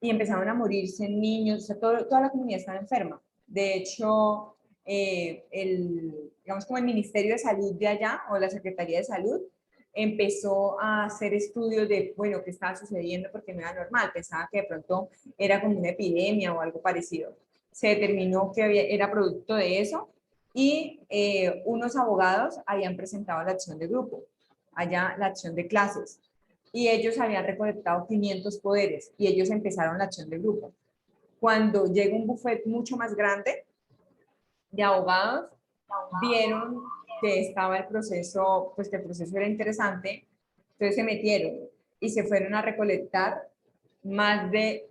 y empezaron a morirse niños, o sea, toda la comunidad estaba enferma. De hecho, digamos como el Ministerio de Salud de allá, o la Secretaría de Salud, empezó a hacer estudios de, bueno, qué estaba sucediendo porque no era normal, pensaba que de pronto era como una epidemia o algo parecido. Se determinó que era producto de eso y unos abogados habían presentado la acción de grupo, allá la acción de clases. y ellos habían recolectado 500 poderes y ellos empezaron la acción de grupo. Cuando llega un bufete mucho más grande de abogados, vieron que estaba el proceso, pues que el proceso era interesante, entonces se metieron y se fueron a recolectar más de,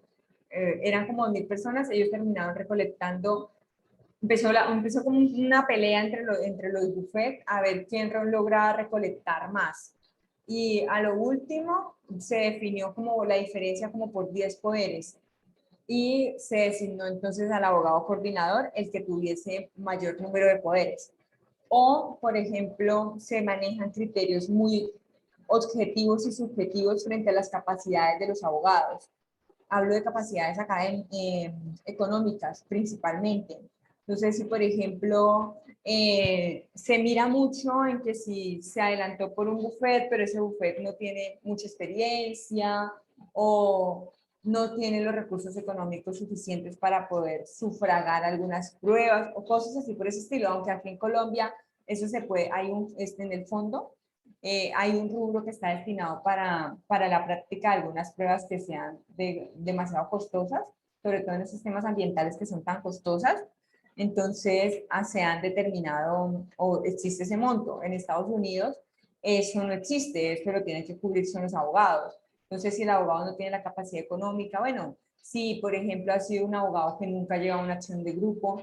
eran como 2.000 personas, ellos terminaron recolectando, empezó como una pelea entre los buffets a ver quién lograba recolectar más. Y a lo último se definió como la diferencia como por 10 poderes y se designó entonces al abogado coordinador el que tuviese mayor número de poderes. O, por ejemplo, se manejan criterios muy objetivos y subjetivos frente a las capacidades de los abogados. Hablo de capacidades económicas principalmente. Entonces, si por ejemplo se mira mucho en que si se adelantó por un buffet, pero ese buffet no tiene mucha experiencia o no tiene los recursos económicos suficientes para poder sufragar algunas pruebas o cosas así por ese estilo, aunque aquí en Colombia eso se puede, en el fondo hay un rubro que está destinado para la práctica de algunas pruebas que sean demasiado costosas, sobre todo en esos temas ambientales que son tan costosas. Entonces, se han determinado o existe ese monto. En Estados Unidos eso no existe, eso lo tienen que cubrir son los abogados. Entonces, si el abogado no tiene la capacidad económica, bueno, si por ejemplo ha sido un abogado que nunca lleva una acción de grupo,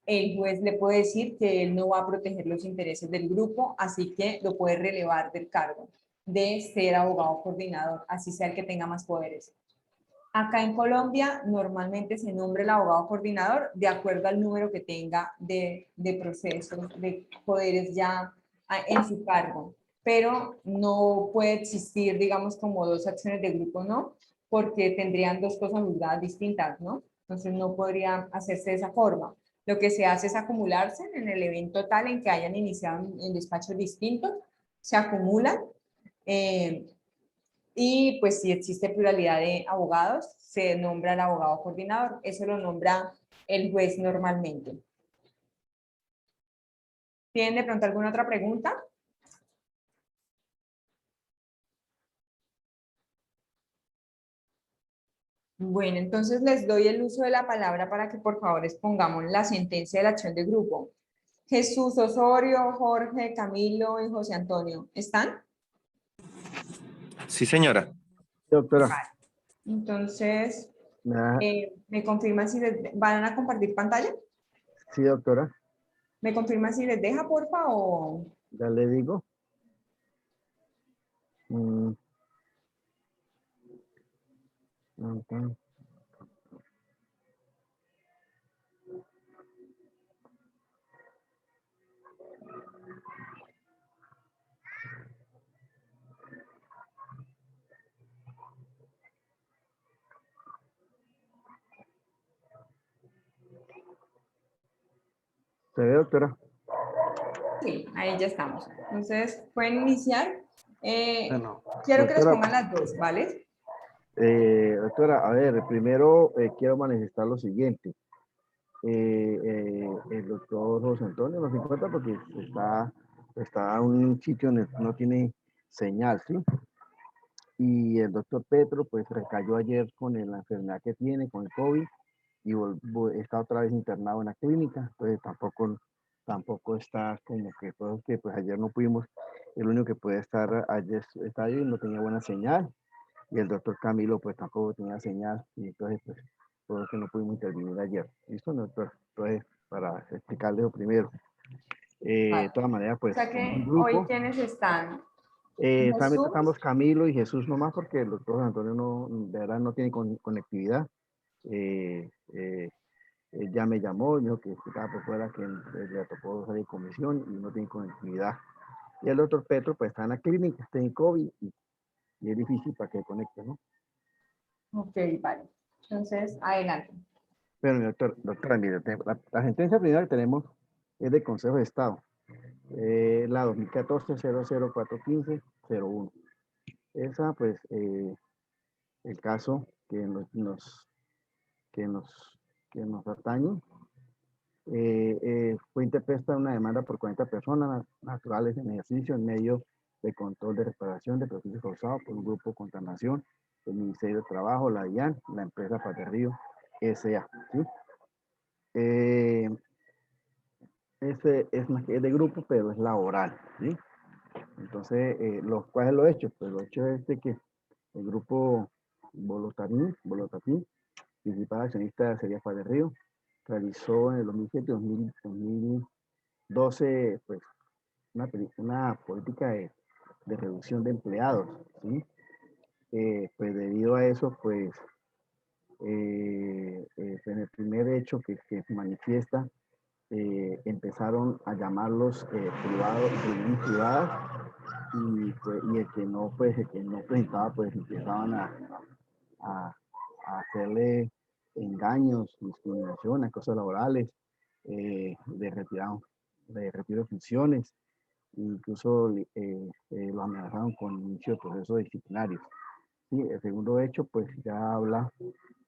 el juez le puede decir que él no va a proteger los intereses del grupo, así que lo puede relevar del cargo de ser abogado coordinador, así sea el que tenga más poderes. Acá en Colombia normalmente se nombra el abogado coordinador de acuerdo al número que tenga de procesos, de poderes ya en su cargo, pero no puede existir, digamos, como dos acciones de grupo, ¿no? Porque tendrían dos cosas juzgadas distintas, ¿no? Entonces no podría hacerse de esa forma. Lo que se hace es acumularse en el evento tal en que hayan iniciado en despachos distintos, se acumulan y pues si existe pluralidad de abogados, se nombra el abogado coordinador. Eso lo nombra el juez normalmente. ¿Tienen de pronto alguna otra pregunta? Bueno, entonces les doy el uso de la palabra para que por favor expongamos la sentencia de la acción de grupo. Jesús Osorio, Jorge, Camilo y José Antonio, ¿están? Sí, señora. Doctora, Entonces, me da- ¿me confirman si van a compartir pantalla? sí, doctora, ¿Me confirman si les deja, porfa? O... ya le digo. Ok. ¿Se ve, doctora? Sí, ahí ya estamos. Entonces, pueden iniciar. Bueno, Quiero que les doctora, pongan las dos, ¿vale? doctora, a ver, primero quiero manifestar lo siguiente. El doctor José Antonio no se encuentra porque está en un sitio donde no tiene señal, ¿sí? Y el doctor Petro, pues, recayó ayer con la enfermedad que tiene, con el COVID, y está otra vez internado en la clínica, entonces tampoco está como que todos que pues ayer no pudimos, el único que puede estar ayer está ahí, no tenía buena señal, y el doctor Camilo pues tampoco tenía señal, y entonces pues todos que no pudimos intervenir ayer. ¿Listo, doctor? Entonces, para explicarles lo primero. De Vale. todas maneras, O pues sea somos un que hoy, grupo. ¿quiénes están? Solamente Jesús. estamos Camilo y Jesús nomás porque el doctor Antonio no, de verdad no tiene conectividad. Eh, eh, Él ya me llamó, me dijo que estaba por fuera, que le tocó salir de comisión y no tiene conectividad. Y el doctor Petro, pues está en la clínica, está en COVID y es difícil para que conecte, ¿no? Ok, vale. Entonces, adelante. Pero, mi doctora, mire, la sentencia primera que tenemos es del Consejo de Estado, la 2014-00415-01. Esa, pues, el caso que nos, que nos atañe, fue interpuesta una demanda por 40 personas naturales en ejercicio en medio de control de reparación de perjuicios causados por un grupo contra Nación, el Ministerio de Trabajo, la DIAN, la empresa Paterrío S.A. ¿sí? Ese es de grupo, pero es laboral, ¿sí? Entonces, ¿cuál es lo hecho? Pues lo hecho es de que el grupo Bolotatín, principal accionista de Acerías Paterrío, realizó en el 2007-2012 pues, una política de reducción de empleados, ¿sí? Pues debido a eso, pues en el primer hecho que manifiesta, empezaron a llamarlos privados, reuniones privadas, y el que no presentaba, pues empezaban a hacerle engaños, discriminación, acosos laborales, de retiro de funciones, incluso lo amenazaron con inicio de procesos disciplinarios. Sí, el segundo hecho, pues ya habla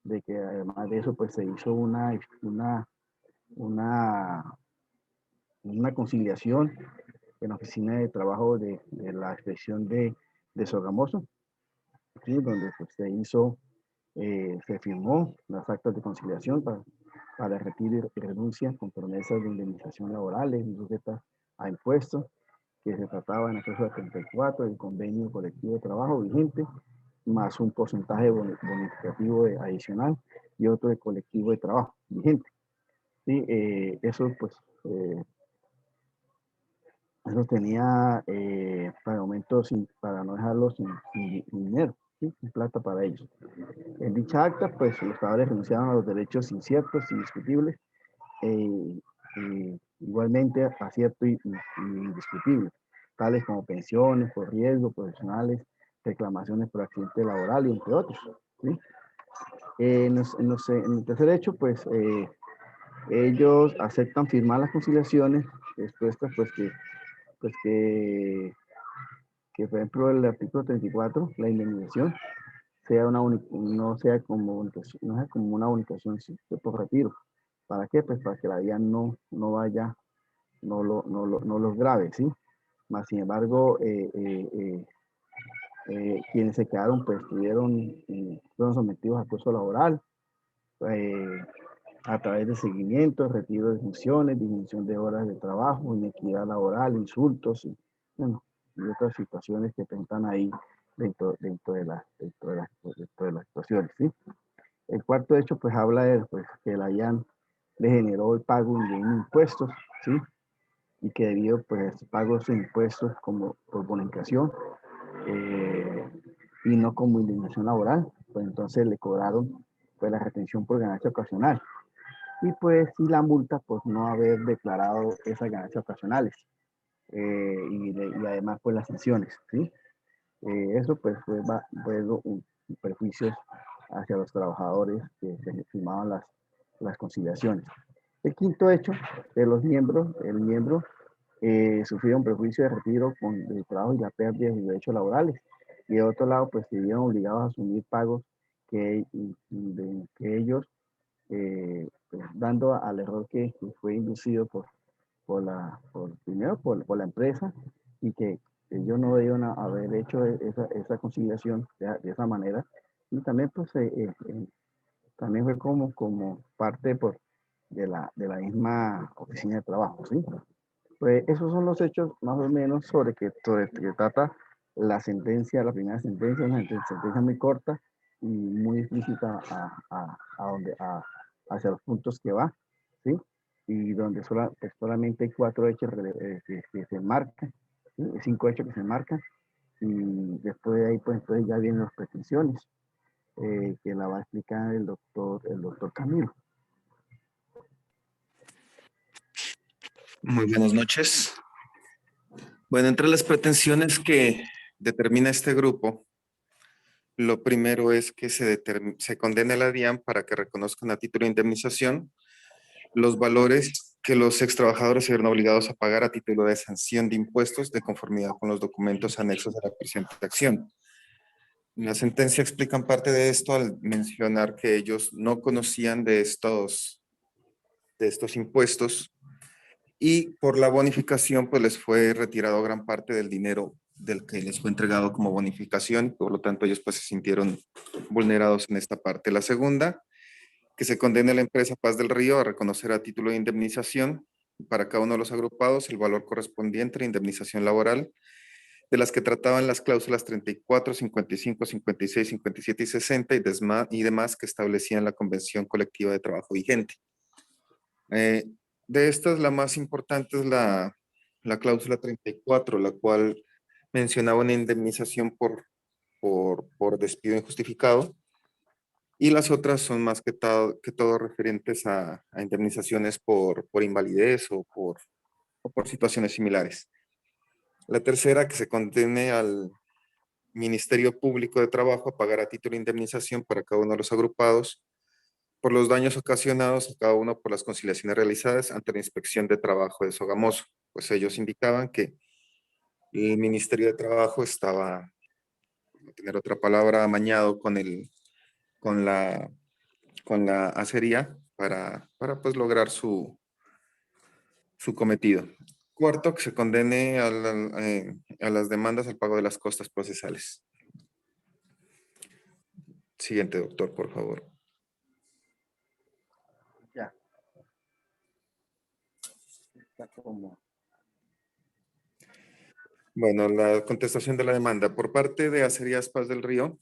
de que además de eso, pues se hizo una conciliación en la oficina de trabajo de la inspección de Sogamoso, ¿sí? Donde pues, se firmó las actas de conciliación para retiro y renuncia con promesas de indemnización laborales y sujetas a impuestos, que se trataba en el caso de 34 del convenio colectivo de trabajo vigente, más un porcentaje bonificativo adicional y otro de colectivo de trabajo vigente. Sí, eso pues eso tenía para aumentos, para no dejarlos sin dinero, ¿sí? Sin plata para ellos. En dicha acta, pues los trabajadores renunciaron a los derechos inciertos y discutibles, igualmente a cierto y indiscutible, tales como pensiones por riesgo, profesionales, reclamaciones por accidente laboral y entre otros, ¿sí? En el tercer hecho, pues ellos aceptan firmar las conciliaciones expuestas, que por ejemplo el artículo 34, la indemnización, no sea como una bonificación por retiro. ¿Para qué? Pues para que la DIAN no vaya, no los grave, ¿sí? Más sin embargo, quienes se quedaron, pues fueron sometidos a acoso laboral, a través de seguimiento, retiro de funciones, disminución de horas de trabajo, inequidad laboral, insultos, y otras situaciones que presentan ahí dentro de las situaciones, ¿sí? El cuarto hecho, pues habla de pues, que la IAN le generó el pago de impuestos, ¿sí? Y que debido pues, a estos pagos de impuestos como por bonificación y no como indemnización laboral, pues entonces le cobraron pues, la retención por ganancia ocasional. Y pues si la multa por no haber declarado esas ganancias ocasionales y además pues las sanciones, ¿sí? Eso pues fue un perjuicio hacia los trabajadores que se firmaban las conciliaciones. El quinto hecho de los miembros, el miembro sufrieron perjuicio de retiro del trabajo y la pérdida de sus derechos laborales. Y de otro lado, pues se vieron obligados a asumir pagos que ellos, pues, dando al error que fue inducido primero por la empresa, y que ellos no debían haber hecho esa conciliación de esa manera. Y también, pues, también fue como parte de la misma oficina de trabajo, ¿sí? Pues esos son los hechos más o menos sobre que trata la sentencia, la primera sentencia, una sentencia muy corta y muy explícita hacia los puntos que va, ¿sí? Y donde solamente hay 4 hechos que se marcan, ¿sí? 5 hechos que se marcan, y después de ahí, pues entonces ya vienen las pretensiones, que la va a explicar el doctor Camilo. Muy buenas noches. Bueno, entre las pretensiones que determina este grupo, lo primero es que se condene a la DIAN para que reconozcan a título de indemnización los valores que los extrabajadores se vieron obligados a pagar a título de sanción de impuestos de conformidad con los documentos anexos a la presente acción. En la sentencia explican parte de esto al mencionar que ellos no conocían de estos impuestos, y por la bonificación pues les fue retirado gran parte del dinero del que les fue entregado como bonificación, y por lo tanto ellos pues se sintieron vulnerados en esta parte. La segunda, que se condene a la empresa Paz del Río a reconocer a título de indemnización para cada uno de los agrupados el valor correspondiente a la indemnización laboral de las que trataban las cláusulas 34, 55, 56, 57 y 60 y demás que establecían la Convención Colectiva de Trabajo vigente. De estas, la más importante es la cláusula 34, la cual mencionaba una indemnización por despido injustificado, y las otras son más que todo referentes a indemnizaciones por invalidez o por situaciones similares. La tercera, que se condene al Ministerio Público de Trabajo a pagar a título de indemnización para cada uno de los agrupados por los daños ocasionados a cada uno por las conciliaciones realizadas ante la Inspección de Trabajo de Sogamoso. Pues ellos indicaban que el Ministerio de Trabajo estaba, no tener otra palabra, amañado con la acería para pues lograr su cometido. Cuarto, que se condene a las demandas al pago de las costas procesales. Siguiente, doctor, por favor. Ya. Está como... Bueno, la contestación de la demanda. Por parte de Acerías Paz del Río,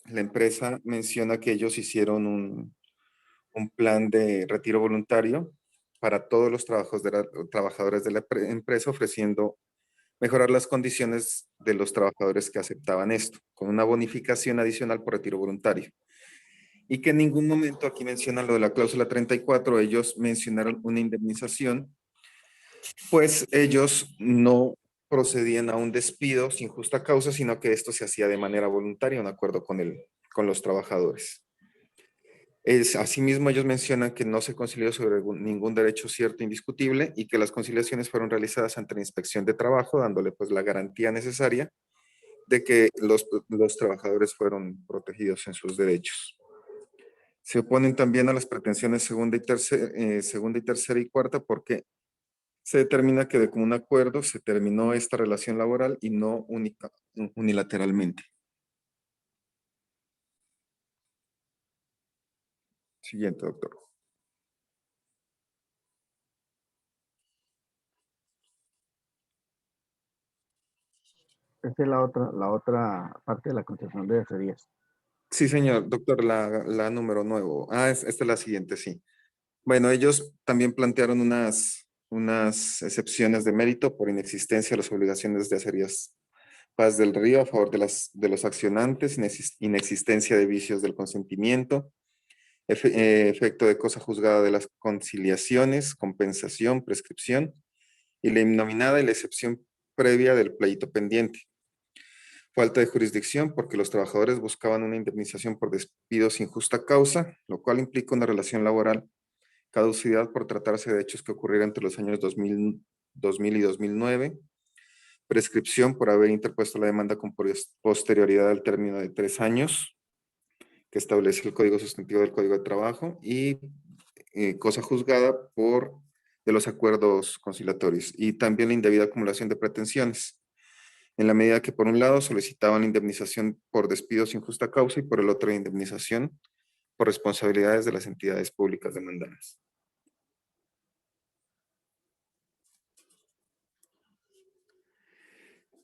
la empresa menciona que ellos hicieron un plan de retiro voluntario para todos los trabajadores de la empresa, ofreciendo mejorar las condiciones de los trabajadores que aceptaban esto, con una bonificación adicional por retiro voluntario. Y que en ningún momento, aquí mencionan lo de la cláusula 34, ellos mencionaron una indemnización, pues ellos no procedían a un despido sin justa causa, sino que esto se hacía de manera voluntaria, en acuerdo con los trabajadores. Asimismo, ellos mencionan que no se concilió sobre ningún derecho cierto e indiscutible y que las conciliaciones fueron realizadas ante la Inspección de Trabajo, dándole pues la garantía necesaria de que los trabajadores fueron protegidos en sus derechos. Se oponen también a las pretensiones segunda y tercera y cuarta porque se determina que de común acuerdo se terminó esta relación laboral y no unilateralmente. Siguiente, doctor. Esta es la otra parte de la concesión de acerías. Sí, señor. Doctor, la número nuevo. Esta es la siguiente, sí. Bueno, ellos también plantearon unas excepciones de mérito por inexistencia de las obligaciones de Acerías Paz del Río a favor de los accionantes, inexistencia de vicios del consentimiento, efecto de cosa juzgada de las conciliaciones, compensación, prescripción, y la innominada y la excepción previa del pleito pendiente. Falta de jurisdicción porque los trabajadores buscaban una indemnización por despido sin justa causa, lo cual implica una relación laboral, caducidad por tratarse de hechos que ocurrieron entre los años 2000 y 2009, prescripción por haber interpuesto la demanda con posterioridad al término de 3 años, que establece el Código Sustantivo del Código de Trabajo, y cosa juzgada de los acuerdos conciliatorios, y también la indebida acumulación de pretensiones, en la medida que por un lado solicitaban la indemnización por despido sin justa causa y por el otro indemnización por responsabilidades de las entidades públicas demandadas.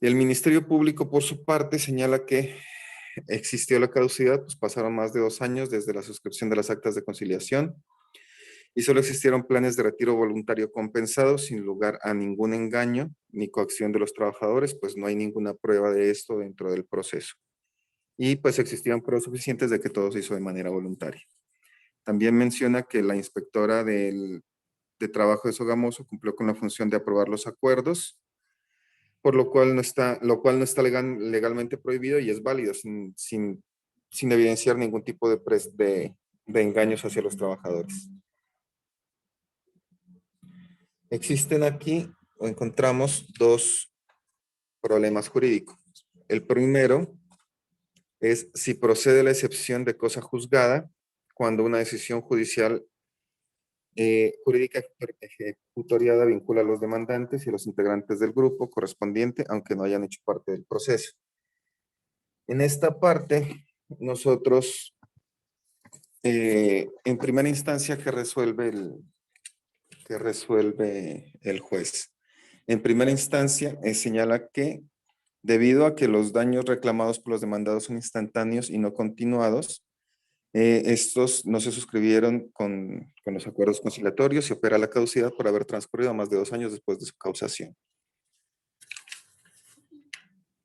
El Ministerio Público, por su parte, señala que existió la caducidad, pues pasaron más de 2 años desde la suscripción de las actas de conciliación y solo existieron planes de retiro voluntario compensado sin lugar a ningún engaño ni coacción de los trabajadores, pues no hay ninguna prueba de esto dentro del proceso. Y pues existían pruebas suficientes de que todo se hizo de manera voluntaria. También menciona que la inspectora de trabajo de Sogamoso cumplió con la función de aprobar los acuerdos, por lo cual no está legalmente prohibido y es válido sin evidenciar ningún tipo de engaños hacia los trabajadores. Existen aquí, encontramos 2 problemas jurídicos. El primero es si procede la excepción de cosa juzgada cuando una decisión judicial jurídica ejecutoriada vincula a los demandantes y a los integrantes del grupo correspondiente, aunque no hayan hecho parte del proceso. En esta parte, nosotros, en primera instancia, ¿qué resuelve el juez? En primera instancia, señala que debido a que los daños reclamados por los demandados son instantáneos y no continuados, estos no se suscribieron con los acuerdos conciliatorios y opera la caducidad por haber transcurrido más de 2 años después de su causación.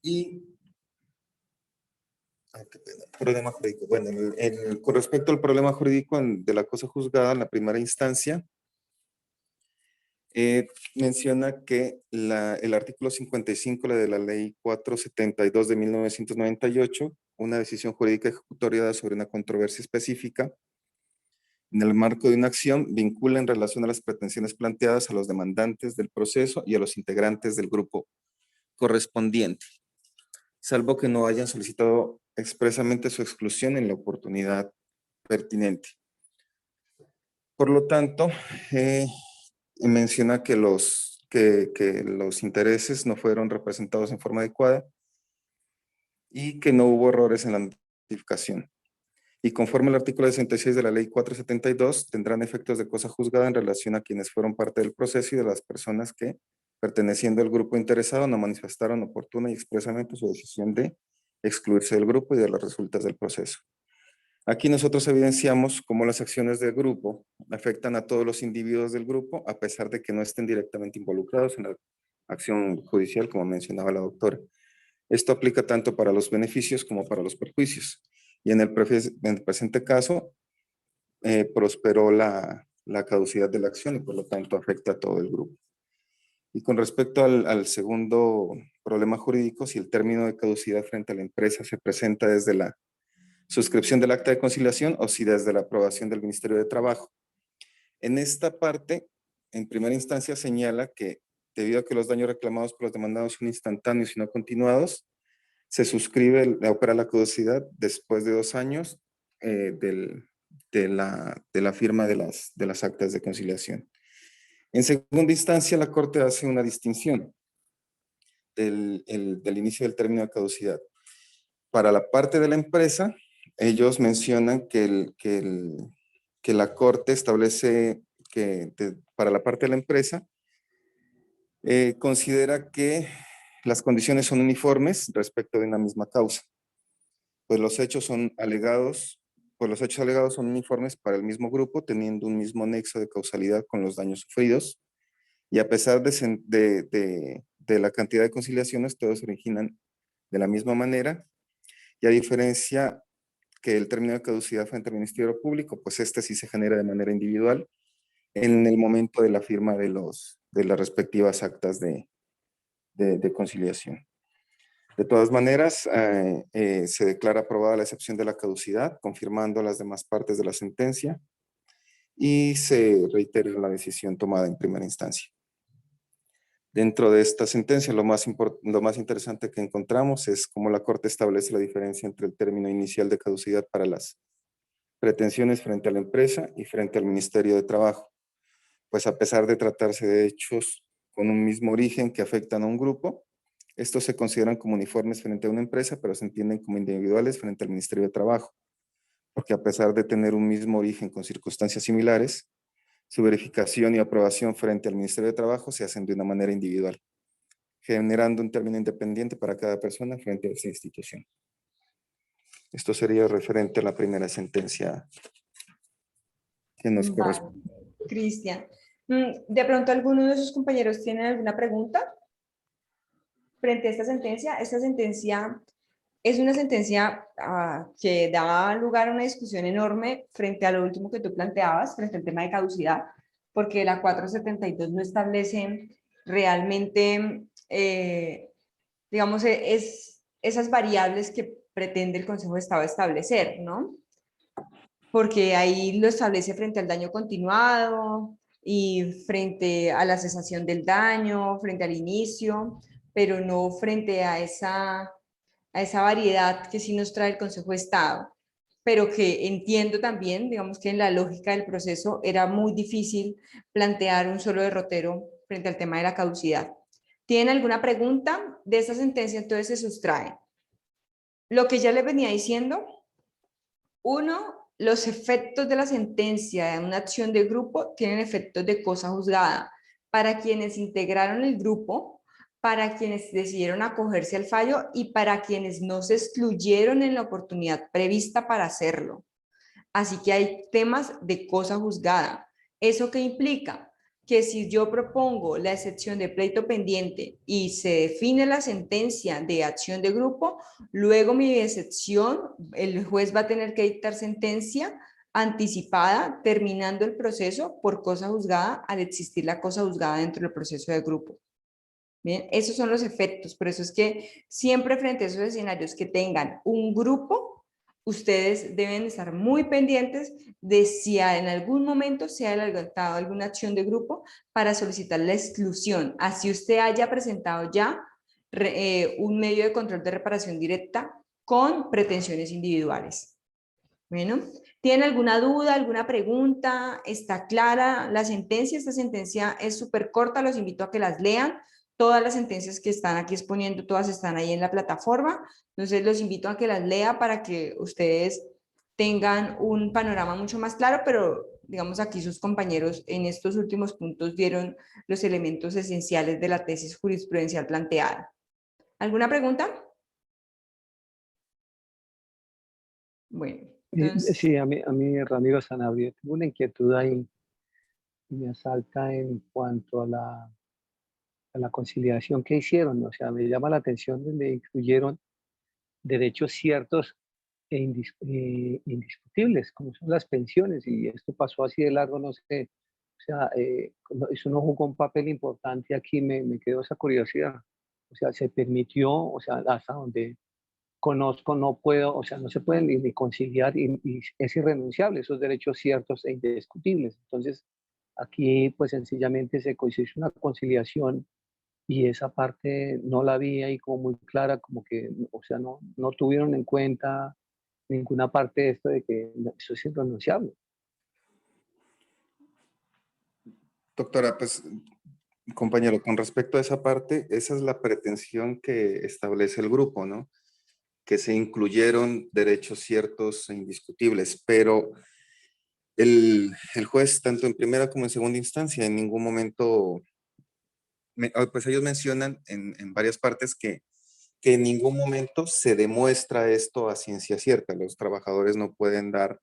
Y qué pena, problema jurídico. Bueno, con respecto al problema jurídico de la cosa juzgada en la primera instancia, menciona que el artículo 55 de la ley 472 de 1998, una decisión jurídica ejecutoriada sobre una controversia específica, en el marco de una acción, vincula en relación a las pretensiones planteadas a los demandantes del proceso y a los integrantes del grupo correspondiente, salvo que no hayan solicitado expresamente su exclusión en la oportunidad pertinente. Por lo tanto, menciona que los intereses no fueron representados en forma adecuada y que no hubo errores en la notificación. Y conforme al artículo 66 de la ley 472, tendrán efectos de cosa juzgada en relación a quienes fueron parte del proceso y de las personas que, perteneciendo al grupo interesado, no manifestaron oportuna y expresamente su decisión de excluirse del grupo y de las resultas del proceso. Aquí nosotros evidenciamos cómo las acciones del grupo afectan a todos los individuos del grupo, a pesar de que no estén directamente involucrados en la acción judicial, como mencionaba la doctora. Esto aplica tanto para los beneficios como para los perjuicios. Y en el presente caso, prosperó la caducidad de la acción y por lo tanto afecta a todo el grupo. Y con respecto al segundo problema jurídico, si el término de caducidad frente a la empresa se presenta desde la suscripción del acta de conciliación o si desde la aprobación del Ministerio de Trabajo. En esta parte, en primera instancia señala que debido a que los daños reclamados por los demandados son instantáneos y no continuados, se suscribe, opera la caducidad después de 2 años de la firma de las actas de conciliación. En segunda instancia, la Corte hace una distinción del inicio del término de caducidad. Para la parte de la empresa, ellos mencionan que la Corte establece que para la parte de la empresa, considera que las condiciones son uniformes respecto de una misma causa. Pues los hechos alegados son uniformes para el mismo grupo, teniendo un mismo nexo de causalidad con los daños sufridos. Y a pesar de la cantidad de conciliaciones, todos se originan de la misma manera. Y a diferencia que el término de caducidad frente al Ministerio Público, pues este sí se genera de manera individual en el momento de la firma de las respectivas actas de conciliación. De todas maneras, se declara aprobada la excepción de la caducidad, confirmando las demás partes de la sentencia y se reitera la decisión tomada en primera instancia. Dentro de esta sentencia, lo más interesante que encontramos es cómo la Corte establece la diferencia entre el término inicial de caducidad para las pretensiones frente a la empresa y frente al Ministerio de Trabajo. Pues a pesar de tratarse de hechos con un mismo origen que afectan a un grupo, estos se consideran como uniformes frente a una empresa, pero se entienden como individuales frente al Ministerio de Trabajo, porque a pesar de tener un mismo origen con circunstancias similares, su verificación y aprobación frente al Ministerio de Trabajo se hacen de una manera individual, generando un término independiente para cada persona frente a esa institución. Esto sería referente a la primera sentencia que nos corresponde. Cristian, ¿de pronto alguno de sus compañeros tiene alguna pregunta frente a esta sentencia? Esta sentencia es una sentencia que da lugar a una discusión enorme frente a lo último que tú planteabas, frente al tema de caducidad, porque la 472 no establece realmente, digamos, esas variables que pretende el Consejo de Estado establecer, ¿no? Porque ahí lo establece frente al daño continuado y frente a la cesación del daño, frente al inicio, pero no frente a esa variedad que sí nos trae el Consejo de Estado. pero que entiendo también, digamos que en la lógica del proceso era muy difícil plantear un solo derrotero frente al tema de la caducidad. ¿Tienen alguna pregunta? De esta sentencia entonces se sustrae lo que ya les venía diciendo. Uno, los efectos de la sentencia de una acción de grupo tienen efectos de cosa juzgada para quienes integraron el grupo, para quienes decidieron acogerse al fallo y para quienes no se excluyeron en la oportunidad prevista para hacerlo. Así que hay temas de cosa juzgada. ¿Eso qué implica? Que si yo propongo la excepción de pleito pendiente y se define la sentencia de acción de grupo, luego mi excepción, el juez va a tener que dictar sentencia anticipada, terminando el proceso por cosa juzgada al existir la cosa juzgada dentro del proceso de grupo. Bien, esos son los efectos. Por eso es que siempre frente a esos escenarios que tengan un grupo, ustedes deben estar muy pendientes de si en algún momento se ha adelantado alguna acción de grupo para solicitar la exclusión. Así usted haya presentado ya un medio de control de reparación directa con pretensiones individuales. Bueno, ¿tienen alguna duda, alguna pregunta? ¿Está clara la sentencia? Esta sentencia es súper corta, los invito a que las lean. Todas las sentencias que están aquí exponiendo, todas están ahí en la plataforma. Entonces los invito a que las lea para que ustedes tengan un panorama mucho más claro, pero digamos aquí sus compañeros en estos últimos puntos dieron los elementos esenciales de la tesis jurisprudencial planteada. ¿Alguna pregunta? Bueno, entonces... Sí, a mí, Ramiro Sanabria, tengo una inquietud ahí y me asalta en cuanto a la conciliación que hicieron. O sea, me llama la atención donde incluyeron derechos ciertos e indiscutibles, como son las pensiones, y esto pasó así de largo, no sé. O sea, eso no jugó un papel importante aquí, me quedó esa curiosidad. O sea, se permitió, o sea, hasta donde conozco, no puedo, o sea, no se pueden ni conciliar y es irrenunciable, esos derechos ciertos e indiscutibles. Entonces, aquí pues sencillamente se hizo una conciliación y esa parte no la vi ahí como muy clara, como que, o sea, no tuvieron en cuenta ninguna parte de esto de que eso es irrenunciable. Doctora, pues, compañero, con respecto a esa parte, esa es la pretensión que establece el grupo, ¿no? Que se incluyeron derechos ciertos e indiscutibles, pero el juez, tanto en primera como en segunda instancia, en ningún momento, pues ellos mencionan en varias partes que en ningún momento se demuestra esto a ciencia cierta. Los trabajadores no pueden dar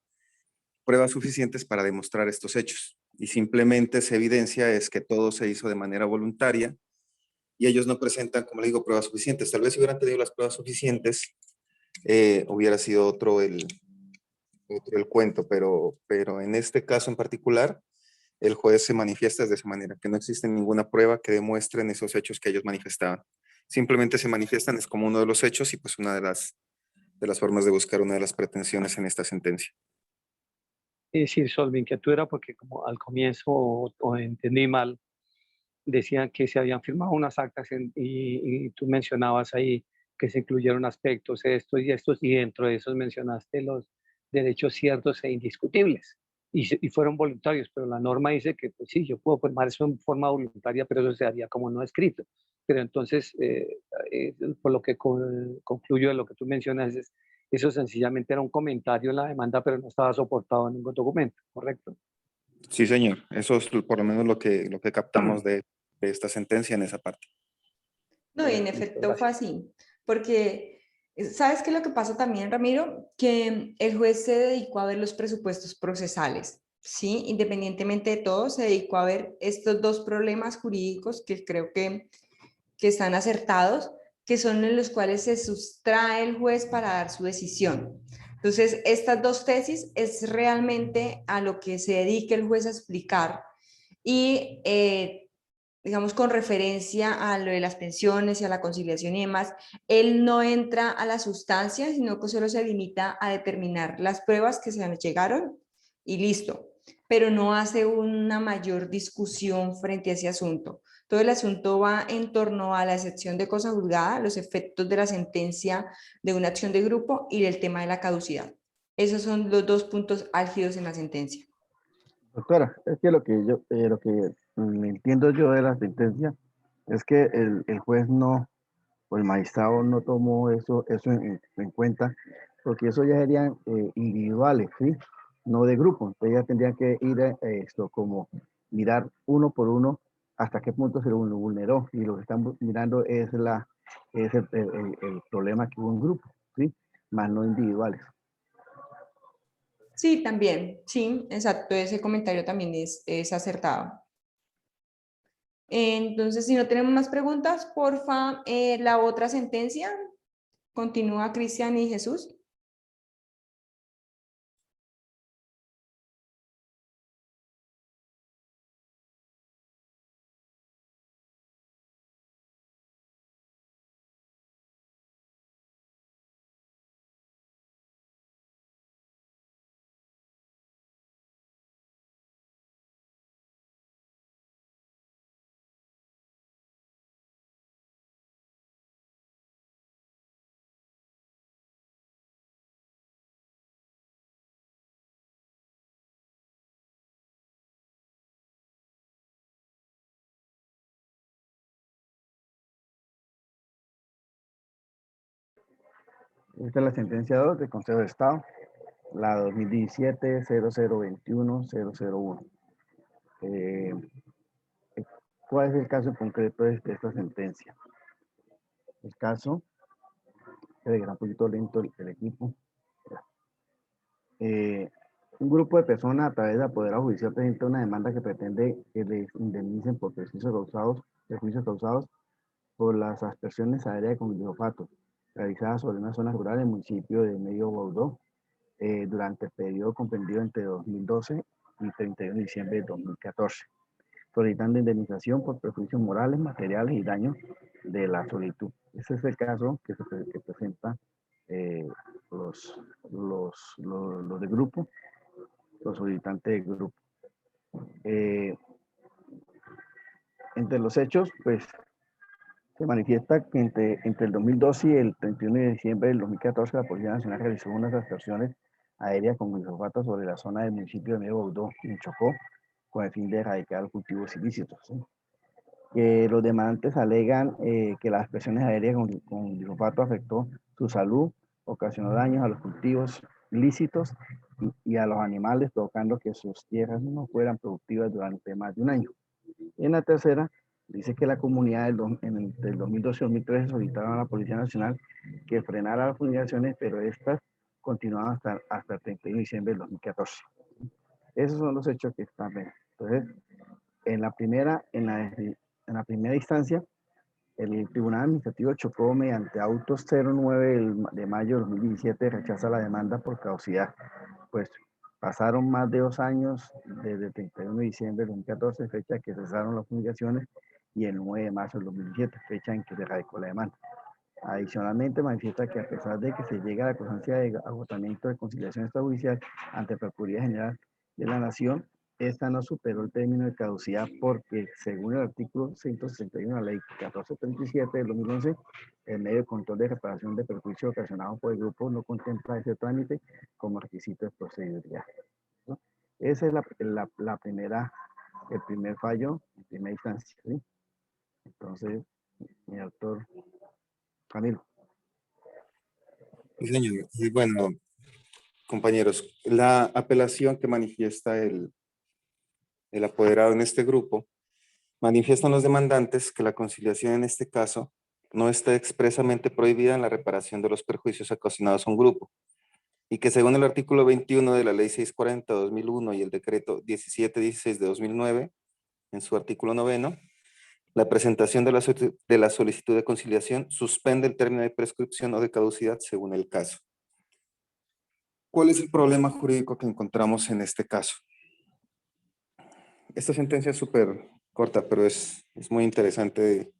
pruebas suficientes para demostrar estos hechos. Y simplemente se evidencia es que todo se hizo de manera voluntaria y ellos no presentan, como le digo, pruebas suficientes. Tal vez si hubieran tenido las pruebas suficientes, hubiera sido otro el cuento, pero en este caso en particular, el juez se manifiesta de esa manera, que no existe ninguna prueba que demuestren esos hechos que ellos manifestaban. Simplemente se manifiestan es como uno de los hechos y pues una de las formas de buscar una de las pretensiones en esta sentencia. Sí, Sol, mi inquietud era porque como al comienzo, o entendí mal, decían que se habían firmado unas actas y tú mencionabas ahí que se incluyeron aspectos, estos y estos, y dentro de esos mencionaste los derechos ciertos e indiscutibles, y fueron voluntarios, pero la norma dice que pues sí, yo puedo firmar eso en forma voluntaria, pero eso se haría como no escrito. Pero entonces, por lo que concluyo de lo que tú mencionas, eso sencillamente era un comentario en la demanda, pero no estaba soportado en ningún documento, ¿correcto? Sí, señor. Eso es por lo menos lo que captamos de esta sentencia en esa parte. No, y en Muchas efecto fue gracias. así, porque ¿sabes qué es lo que pasa también, Ramiro? Que el juez se dedicó a ver los presupuestos procesales, ¿sí? Independientemente de todo, se dedicó a ver estos dos problemas jurídicos que creo que están acertados, que son en los cuales se sustrae el juez para dar su decisión. Entonces, estas dos tesis es realmente a lo que se dedica el juez a explicar y digamos, con referencia a lo de las pensiones y a la conciliación y demás, él no entra a la sustancia, sino que solo se limita a determinar las pruebas que se llegaron y listo, pero no hace una mayor discusión frente a ese asunto. Todo el asunto va en torno a la excepción de cosa juzgada, los efectos de la sentencia de una acción de grupo y del tema de la caducidad. Esos son los dos puntos álgidos en la sentencia. Doctora, es que lo que entiendo yo de la sentencia es que el juez no, o el magistrado no tomó eso en cuenta, porque eso ya serían individuales, ¿sí? No de grupo. Entonces ya tendrían que ir esto como mirar uno por uno hasta qué punto se lo vulneró. Y lo que están mirando es el problema que hubo en grupo, ¿sí? Más no individuales. Sí, también, sí, exacto, ese comentario también es acertado. Entonces, si no tenemos más preguntas, porfa, la otra sentencia, continúa Cristian y Jesús. Esta es la sentencia 2 del Consejo de Estado, la 2017-0021-001. ¿Cuál es el caso en concreto de esta sentencia? El caso, se un poquito lento el equipo. Un grupo de personas a través de apoderado judicial presenta una demanda que pretende que les indemnicen por perjuicios causados por las aspersiones aéreas con glifosato realizadas sobre una zona rural en el municipio de Medio Baudó durante el periodo comprendido entre 2012 y 31 de diciembre de 2014, solicitando indemnización por perjuicios morales, materiales y daños de la solitud. Ese es el caso que presenta los de grupo, los solicitantes de grupo. Entre los hechos, pues, se manifiesta que entre el 2012 y el 31 de diciembre del 2014, la Policía Nacional realizó unas aspersiones aéreas con glifosato sobre la zona del municipio de Medio Baudó, en Chocó, con el fin de erradicar los cultivos ilícitos, ¿sí? Que los demandantes alegan que las aspersiones aéreas con glifosato afectó su salud, ocasionó daños a los cultivos ilícitos y a los animales, provocando que sus tierras no fueran productivas durante más de un año. En la tercera, dice que la comunidad del 2012 y 2013 solicitaron a la Policía Nacional que frenara las fumigaciones, pero estas continuaban hasta el 31 de diciembre del 2014. Esos son los hechos que están bien. Entonces, en la primera instancia, el Tribunal Administrativo Chocó, mediante autos 09 de mayo de 2017, rechaza la demanda por caducidad. Pues pasaron más de 2 años desde el 31 de diciembre de 2014, fecha que cesaron las fumigaciones, y el 9 de marzo del 2017, fecha en que se radicó la demanda. Adicionalmente, manifiesta que a pesar de que se llega a la constancia de agotamiento de conciliación extrajudicial ante la Procuraduría General de la Nación, esta no superó el término de caducidad porque, según el artículo 161 de la ley 1437 del 2011, el medio de control de reparación de perjuicios ocasionados por el grupo no contempla ese trámite como requisito de procedibilidad, ¿no? Ese es el primer fallo en primera instancia, ¿sí? Entonces, mi doctor Camilo. Sí, señor. Y bueno, compañeros, la apelación que manifiesta el apoderado en este grupo, manifiestan los demandantes que la conciliación en este caso no está expresamente prohibida en la reparación de los perjuicios ocasionados a un grupo, y que según el artículo 21 de la Ley 640/2001 y el decreto 1716 de 2009, en su artículo 9, la presentación de la solicitud de conciliación suspende el término de prescripción o de caducidad según el caso. ¿Cuál es el problema jurídico que encontramos en este caso? Esta sentencia es súper corta, pero es muy interesante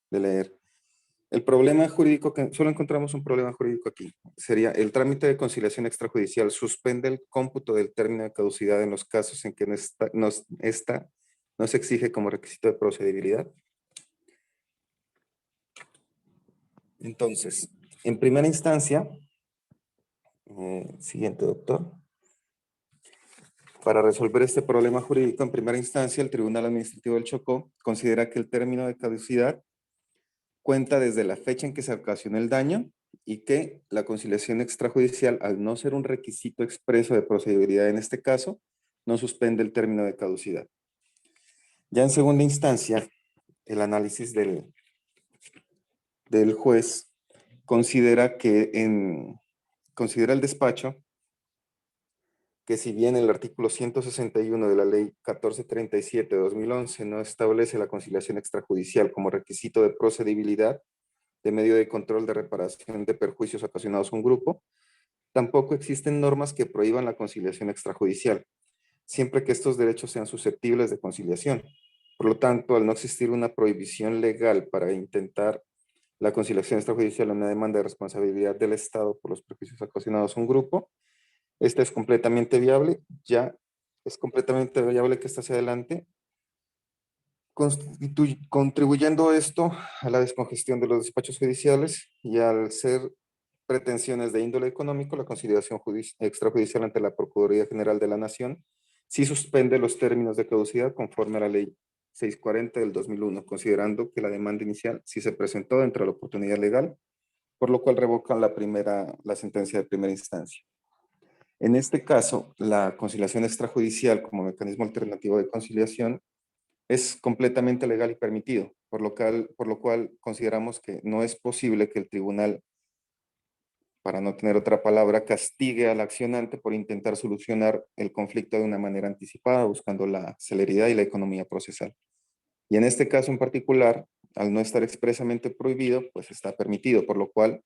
de leer. El problema jurídico, que solo encontramos un problema jurídico aquí, sería el trámite de conciliación extrajudicial suspende el cómputo del término de caducidad en los casos en que no se exige como requisito de procedibilidad. Entonces, en primera instancia, Siguiente, doctor. Para resolver este problema jurídico en primera instancia, el Tribunal Administrativo del Chocó considera que el término de caducidad cuenta desde la fecha en que se ocasionó el daño y que la conciliación extrajudicial, al no ser un requisito expreso de procedibilidad en este caso, no suspende el término de caducidad. Ya en segunda instancia, el análisis del juez considera el despacho que si bien el artículo 161 de la ley 1437 de 2011 no establece la conciliación extrajudicial como requisito de procedibilidad de medio de control de reparación de perjuicios ocasionados a un grupo, tampoco existen normas que prohíban la conciliación extrajudicial, siempre que estos derechos sean susceptibles de conciliación. Por lo tanto, al no existir una prohibición legal para intentar la conciliación extrajudicial en una demanda de responsabilidad del Estado por los perjuicios ocasionados a un grupo, esta es completamente viable, ya es completamente viable que esta se adelante, contribuyendo esto a la descongestión de los despachos judiciales y al ser pretensiones de índole económico, la conciliación extrajudicial ante la Procuraduría General de la Nación sí suspende los términos de caducidad conforme a la ley 640 del 2001, considerando que la demanda inicial sí se presentó dentro de la oportunidad legal, por lo cual revocan la sentencia de primera instancia. En este caso, la conciliación extrajudicial como mecanismo alternativo de conciliación es completamente legal y permitido, por lo cual consideramos que no es posible que el tribunal, para no tener otra palabra, castigue al accionante por intentar solucionar el conflicto de una manera anticipada, buscando la celeridad y la economía procesal. Y en este caso en particular, al no estar expresamente prohibido, pues está permitido, por lo cual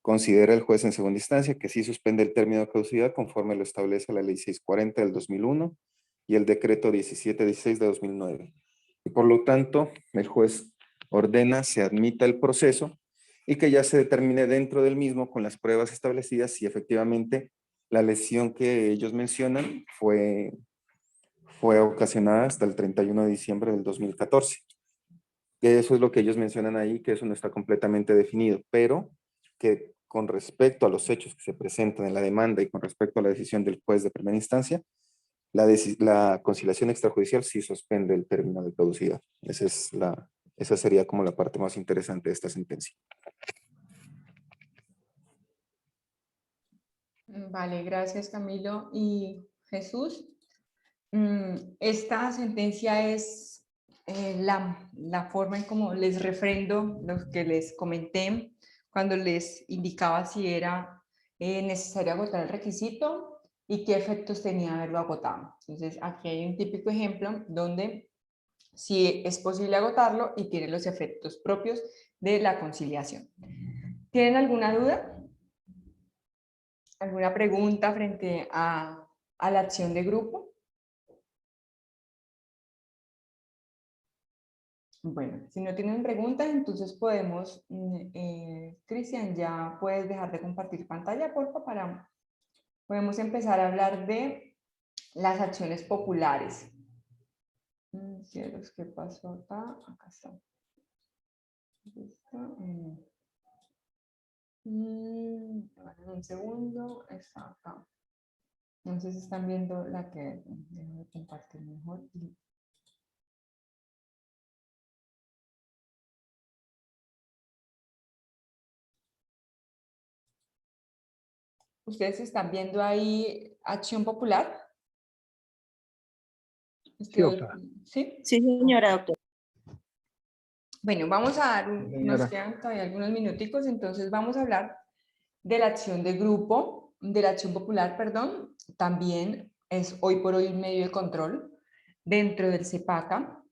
considera el juez en segunda instancia que sí suspende el término de caducidad conforme lo establece la ley 640 del 2001 y el decreto 1716 de 2009. Y por lo tanto, el juez ordena se admita el proceso y que ya se determine dentro del mismo con las pruebas establecidas si efectivamente la lesión que ellos mencionan fue ocasionada hasta el 31 de diciembre del 2014. Que eso es lo que ellos mencionan ahí, que eso no está completamente definido, pero que con respecto a los hechos que se presentan en la demanda y con respecto a la decisión del juez de primera instancia, la conciliación extrajudicial sí suspende el término de caducidad. Esa sería como la parte más interesante de esta sentencia. Vale, gracias Camilo y Jesús. Esta sentencia es la forma en cómo les refrendo lo que les comenté cuando les indicaba si era necesario agotar el requisito y qué efectos tenía haberlo agotado. Entonces aquí hay un típico ejemplo donde sí es posible agotarlo y tiene los efectos propios de la conciliación. ¿Tienen alguna duda? ¿Alguna pregunta frente a la acción de grupo? Bueno, si no tienen preguntas, entonces podemos, Cristian, ya puedes dejar de compartir pantalla, por favor, podemos empezar a hablar de las acciones populares. ¿Qué pasó acá? Acá está. Un segundo, está acá. No sé si están viendo la que déjenme compartir mejor. ¿Ustedes están viendo ahí Acción Popular? Sí, doctora. ¿Sí? Sí, señora doctora. Bueno, vamos a dar, nos Señora. quedan todavía algunos minuticos, entonces vamos a hablar de la acción de grupo, de la acción popular, perdón. También es hoy por hoy un medio de control dentro del CEPACA.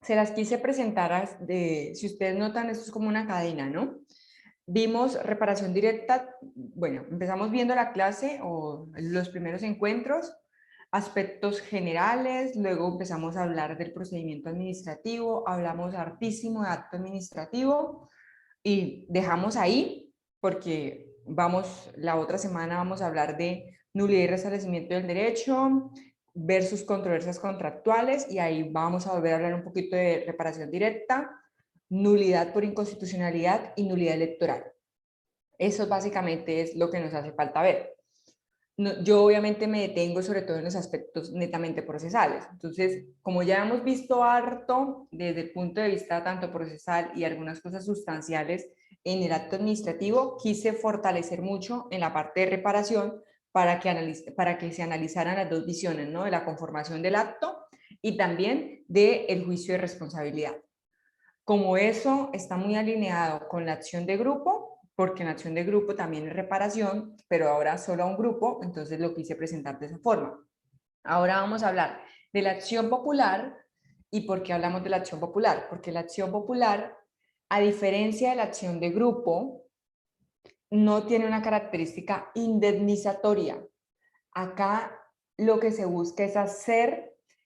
Se las quise presentar, si ustedes notan, esto es como una cadena, ¿no? Vimos reparación directa, bueno, empezamos viendo la clase o los primeros encuentros, aspectos generales, luego empezamos a hablar del procedimiento administrativo, hablamos hartísimo de acto administrativo y dejamos ahí porque la otra semana vamos a hablar de nulidad y restablecimiento del derecho versus controversias contractuales y ahí vamos a volver a hablar un poquito de reparación directa, nulidad por inconstitucionalidad y nulidad electoral. Eso básicamente es lo que nos hace falta ver. Yo obviamente me detengo sobre todo en los aspectos netamente procesales. Entonces, como ya hemos visto harto desde el punto de vista tanto procesal y algunas cosas sustanciales en el acto administrativo, quise fortalecer mucho en la parte de reparación para que se analizaran las dos visiones, ¿no? De la conformación del acto y también del juicio de responsabilidad. Como eso está muy alineado con la acción de grupo, porque en la acción de grupo también es reparación, pero ahora solo a un grupo, entonces lo quise presentar de esa forma. Ahora vamos a hablar de la acción popular. ¿Y por qué hablamos de la acción popular? Porque la acción popular, a diferencia de la acción de grupo, no tiene una característica indemnizatoria. Acá lo que se busca es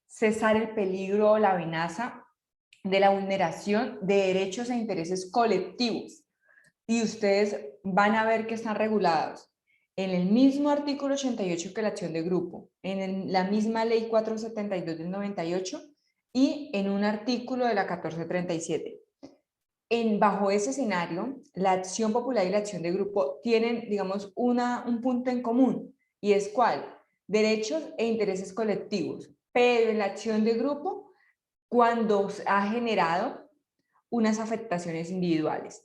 cesar el peligro o la amenaza de la vulneración de derechos e intereses colectivos. Y ustedes van a ver que están regulados en el mismo artículo 88 que la acción de grupo, en la misma ley 472 del 98 y en un artículo de la 1437. Bajo ese escenario, la acción popular y la acción de grupo tienen, digamos, un punto en común, y es ¿cuál? Derechos e intereses colectivos, pero en la acción de grupo, cuando ha generado unas afectaciones individuales.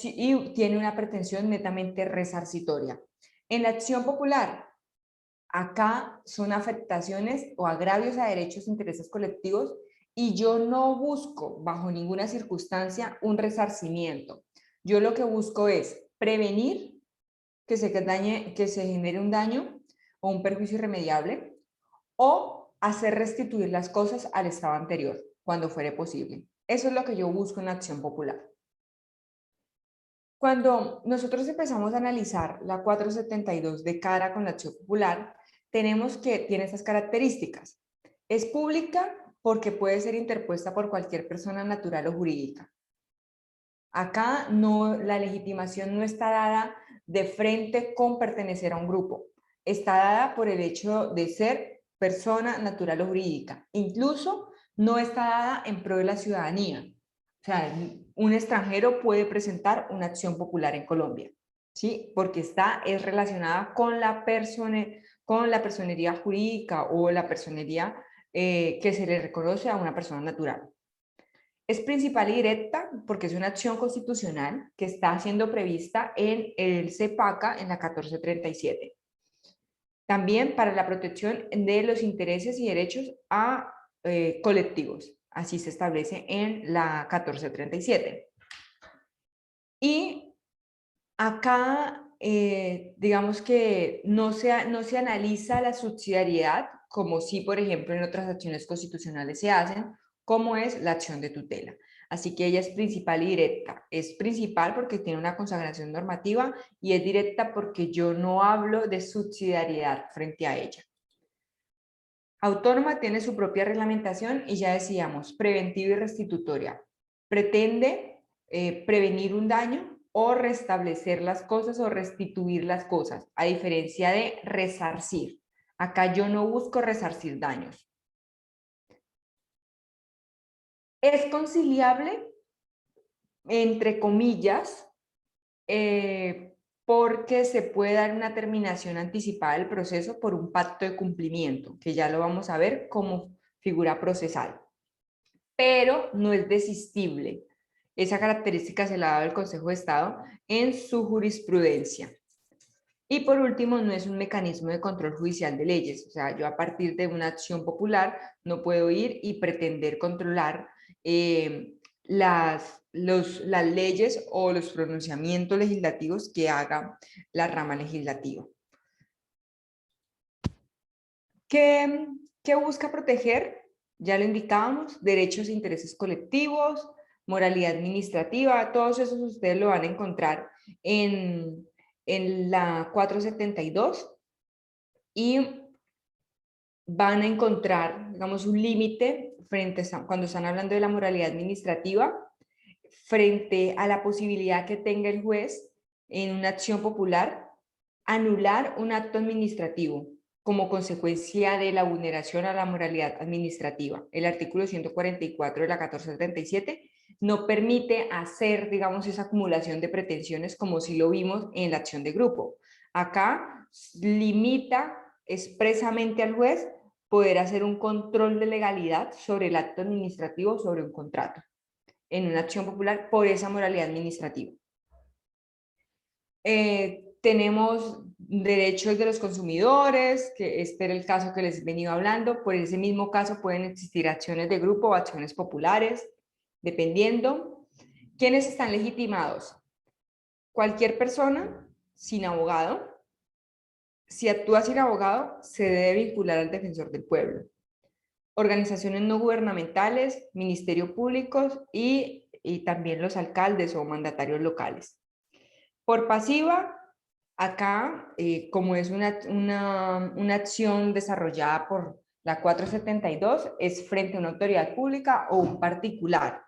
Y tiene una pretensión netamente resarcitoria. En la acción popular, acá son afectaciones o agravios a derechos e intereses colectivos y yo no busco bajo ninguna circunstancia un resarcimiento. Yo lo que busco es prevenir que se genere un daño o un perjuicio irremediable o hacer restituir las cosas al estado anterior cuando fuere posible. Eso es lo que yo busco en la acción popular. Cuando nosotros empezamos a analizar la 472 de cara con la acción popular, tenemos que tiene esas características. Es pública porque puede ser interpuesta por cualquier persona natural o jurídica. Acá la legitimación no está dada de frente con pertenecer a un grupo. Está dada por el hecho de ser persona natural o jurídica. Incluso no está dada en pro de la ciudadanía. O sea, un extranjero puede presentar una acción popular en Colombia, ¿sí? Porque es relacionada con la personería jurídica o la personería que se le reconoce a una persona natural. Es principal y directa porque es una acción constitucional que está siendo prevista en el CEPACA en la 1437. También para la protección de los intereses y derechos colectivos. Así se establece en la 1437. Y acá, digamos que no se analiza la subsidiariedad, como sí, por ejemplo, en otras acciones constitucionales se hacen, como es la acción de tutela. Así que ella es principal y directa. Es principal porque tiene una consagración normativa y es directa porque yo no hablo de subsidiariedad frente a ella. Autónoma tiene su propia reglamentación y ya decíamos, preventiva y restitutoria. Pretende prevenir un daño o restablecer las cosas o restituir las cosas, a diferencia de resarcir. Acá yo no busco resarcir daños. Es conciliable, entre comillas, porque se puede dar una terminación anticipada del proceso por un pacto de cumplimiento, que ya lo vamos a ver como figura procesal. Pero no es desistible. Esa característica se la ha dado el Consejo de Estado en su jurisprudencia. Y por último, no es un mecanismo de control judicial de leyes. O sea, yo a partir de una acción popular no puedo ir y pretender controlar las leyes o los pronunciamientos legislativos que haga la rama legislativa. ¿Qué busca proteger? Ya lo indicábamos, derechos e intereses colectivos, moralidad administrativa, todos esos ustedes lo van a encontrar en la 472 y van a encontrar, digamos, un límite cuando están hablando de la moralidad administrativa, frente a la posibilidad que tenga el juez en una acción popular, anular un acto administrativo como consecuencia de la vulneración a la moralidad administrativa. El artículo 144 de la 1437 no permite hacer, digamos, esa acumulación de pretensiones como si lo vimos en la acción de grupo. Acá limita expresamente al juez poder hacer un control de legalidad sobre el acto administrativo sobre un contrato en una acción popular por esa moralidad administrativa. Tenemos derechos de los consumidores, que este era el caso que les he venido hablando. Por ese mismo caso pueden existir acciones de grupo o acciones populares, dependiendo. ¿Quiénes están legitimados? Cualquier persona sin abogado. Si actúa sin abogado, se debe vincular al defensor del pueblo. Organizaciones no gubernamentales, ministerios públicos y también los alcaldes o mandatarios locales. Por pasiva, acá, como es una acción desarrollada por la 472, es frente a una autoridad pública o un particular.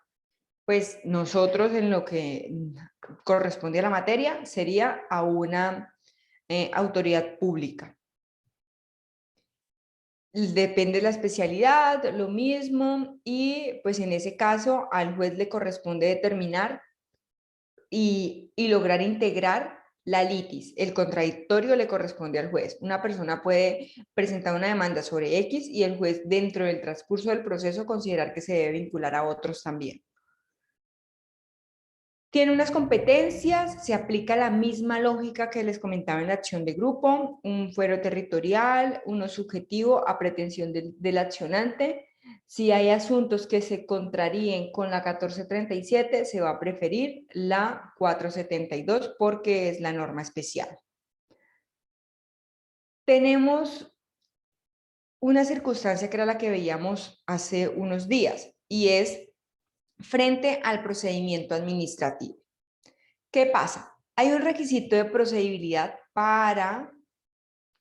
Pues nosotros en lo que corresponde a la materia sería a una autoridad pública. Depende de la especialidad, lo mismo, y pues en ese caso al juez le corresponde determinar y lograr integrar la litis. El contradictorio le corresponde al juez. Una persona puede presentar una demanda sobre X y el juez dentro del transcurso del proceso considerar que se debe vincular a otros también. Tiene unas competencias, se aplica la misma lógica que les comentaba en la acción de grupo, un fuero territorial, uno subjetivo a pretensión del accionante. Si hay asuntos que se contraríen con la 1437, se va a preferir la 472 porque es la norma especial. Tenemos una circunstancia que era la que veíamos hace unos días y es frente al procedimiento administrativo. ¿Qué pasa? Hay un requisito de procedibilidad para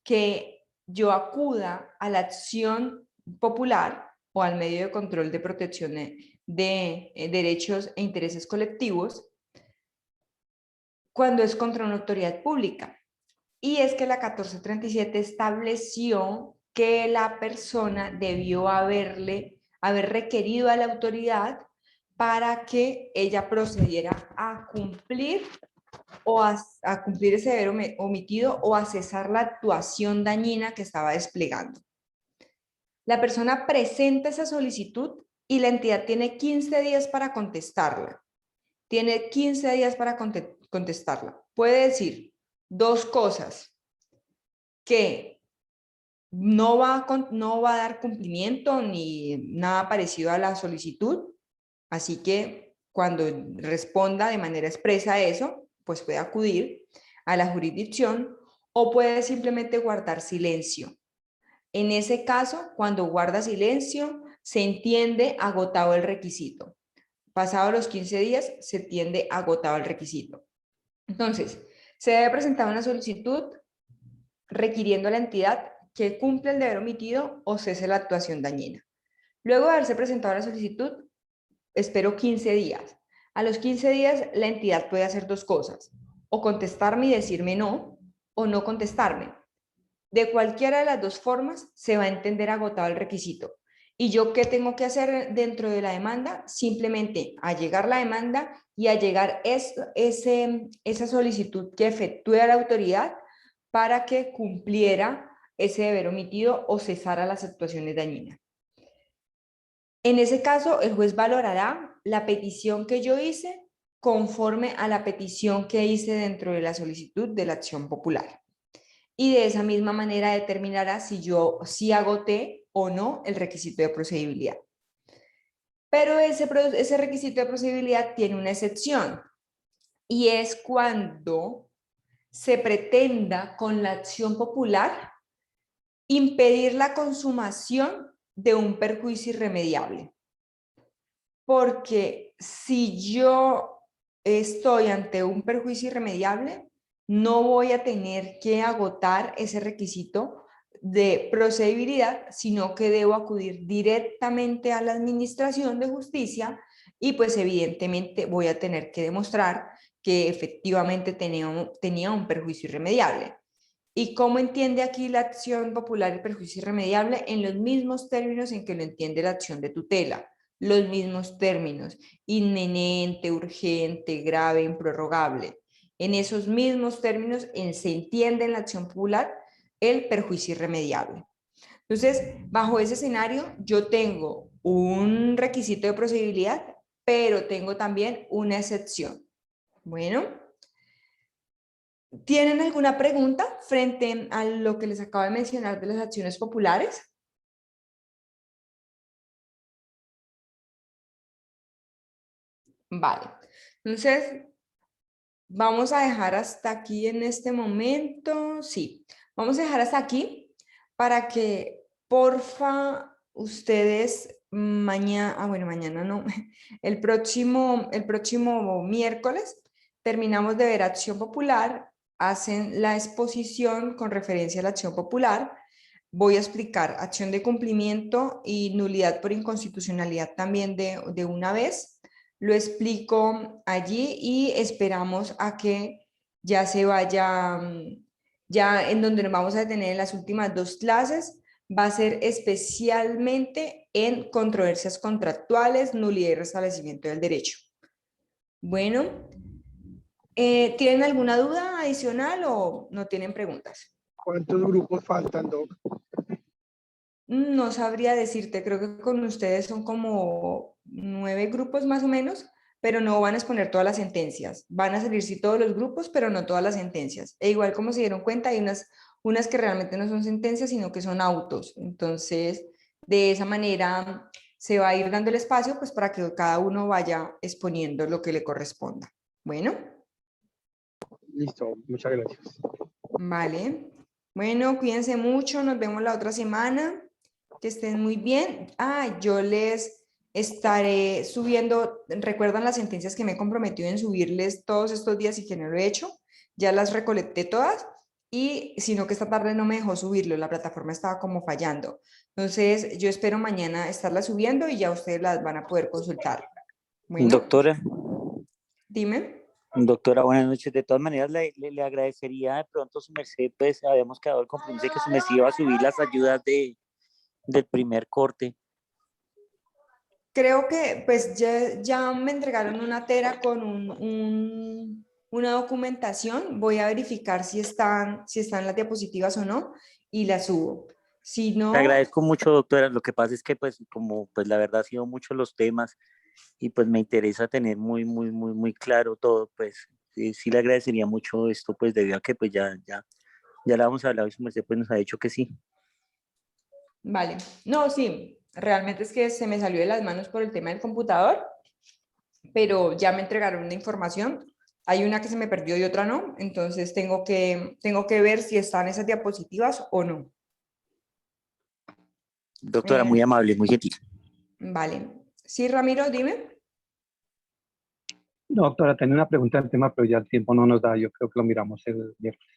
que yo acuda a la acción popular o al medio de control de protección de derechos e intereses colectivos cuando es contra una autoridad pública. Y es que la 1437 estableció que la persona debió haber requerido a la autoridad para que ella procediera a cumplir o a cumplir ese deber omitido o a cesar la actuación dañina que estaba desplegando. La persona presenta esa solicitud y la entidad tiene 15 días para contestarla. Tiene 15 días para contestarla. Puede decir dos cosas: que no va a dar cumplimiento ni nada parecido a la solicitud, así que cuando responda de manera expresa a eso, pues puede acudir a la jurisdicción o puede simplemente guardar silencio. En ese caso, cuando guarda silencio, se entiende agotado el requisito. Pasados los 15 días, se entiende agotado el requisito. Entonces, se debe presentar una solicitud requiriendo a la entidad que cumpla el deber omitido o cese la actuación dañina. Luego de haberse presentado la solicitud, espero 15 días. A los 15 días, la entidad puede hacer dos cosas: o contestarme y decirme no, o no contestarme. De cualquiera de las dos formas, se va a entender agotado el requisito. ¿Y yo qué tengo que hacer dentro de la demanda? Simplemente allegar la demanda y allegar esa solicitud que efectúe a la autoridad para que cumpliera ese deber omitido o cesara las actuaciones dañinas. En ese caso, el juez valorará la petición que yo hice conforme a la petición que hice dentro de la solicitud de la acción popular. Y de esa misma manera determinará si agoté o no el requisito de procedibilidad. Pero ese requisito de procedibilidad tiene una excepción, y es cuando se pretenda con la acción popular impedir la consumación de un perjuicio irremediable. Porque si yo estoy ante un perjuicio irremediable, no voy a tener que agotar ese requisito de procedibilidad, sino que debo acudir directamente a la Administración de Justicia y pues evidentemente voy a tener que demostrar que efectivamente tenía un perjuicio irremediable. ¿Y cómo entiende aquí la acción popular el perjuicio irremediable? En los mismos términos en que lo entiende la acción de tutela. los mismos términos: inminente, urgente, grave, improrrogable. En esos mismos términos se entiende en la acción popular el perjuicio irremediable. Entonces, bajo ese escenario, yo tengo un requisito de procedibilidad, pero tengo también una excepción. Bueno, ¿tienen alguna pregunta frente a lo que les acabo de mencionar de las acciones populares? Vale, entonces vamos a dejar hasta aquí en este momento. Sí, vamos a dejar hasta aquí para que, porfa, ustedes mañana, bueno, mañana no, el próximo miércoles terminamos de ver acción popular, hacen la exposición con referencia a la acción popular. Voy a explicar acción de cumplimiento y nulidad por inconstitucionalidad también de una vez. Lo explico allí y esperamos a que ya se vaya, ya en donde nos vamos a detener en las últimas 2 clases, va a ser especialmente en controversias contractuales, nulidad y restablecimiento del derecho. Bueno, ¿tienen alguna duda adicional o no tienen preguntas? ¿Cuántos grupos faltan, Doc? No sabría decirte, creo que con ustedes son como 9 grupos más o menos, pero no van a exponer todas las sentencias. Van a salir sí todos los grupos, pero no todas las sentencias. E igual como se dieron cuenta, hay unas que realmente no son sentencias, sino que son autos. Entonces, de esa manera se va a ir dando el espacio pues para que cada uno vaya exponiendo lo que le corresponda. Bueno, Listo, muchas gracias. vale. Bueno, cuídense mucho, nos vemos la otra semana. Que estén muy bien. Yo les estaré subiendo, ¿recuerdan las sentencias que me he comprometido en subirles todos estos días y que no lo he hecho? Ya las recolecté todas y sino que esta tarde no me dejó subirlo, la plataforma estaba como fallando. Entonces yo espero mañana estarlas subiendo y ya ustedes las van a poder consultar. Bueno, Doctora, dime. doctora, buenas noches. De todas maneras, le agradecería de pronto su merced, pues habíamos quedado el compromiso de que su merced iba a subir las ayudas del primer corte. Creo que pues ya me entregaron una tera con una documentación. Voy a verificar si están las diapositivas o no y las subo. Si no, Le agradezco mucho, doctora. Lo que pasa es que pues como pues la verdad ha sido muchos los temas y pues me interesa tener muy claro todo, pues sí le agradecería mucho esto, pues debido a que pues ya le hemos hablado y su merced pues nos ha dicho que sí. vale. No, sí, realmente es que se me salió de las manos por el tema del computador, pero ya me entregaron una información. Hay una que se me perdió y otra no, entonces tengo que ver si están esas diapositivas o no. Doctora, muy amable, muy gentil. Vale. Sí, Ramiro, dime. No, doctora, tenía una pregunta del tema, pero ya el tiempo no nos da. Yo creo que lo miramos el miércoles.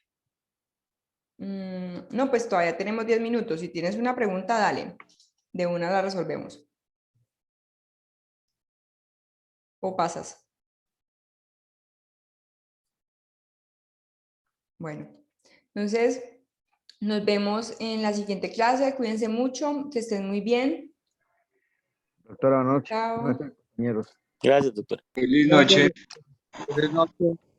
No, pues todavía tenemos 10 minutos. Si tienes una pregunta, dale. De una la resolvemos. ¿O pasas? Bueno, entonces nos vemos en la siguiente clase. Cuídense mucho, que estén muy bien. Doctora, buenas noches. Chao. Buenas noches, compañeros. Gracias, doctora. Feliz noche. Buenas noches.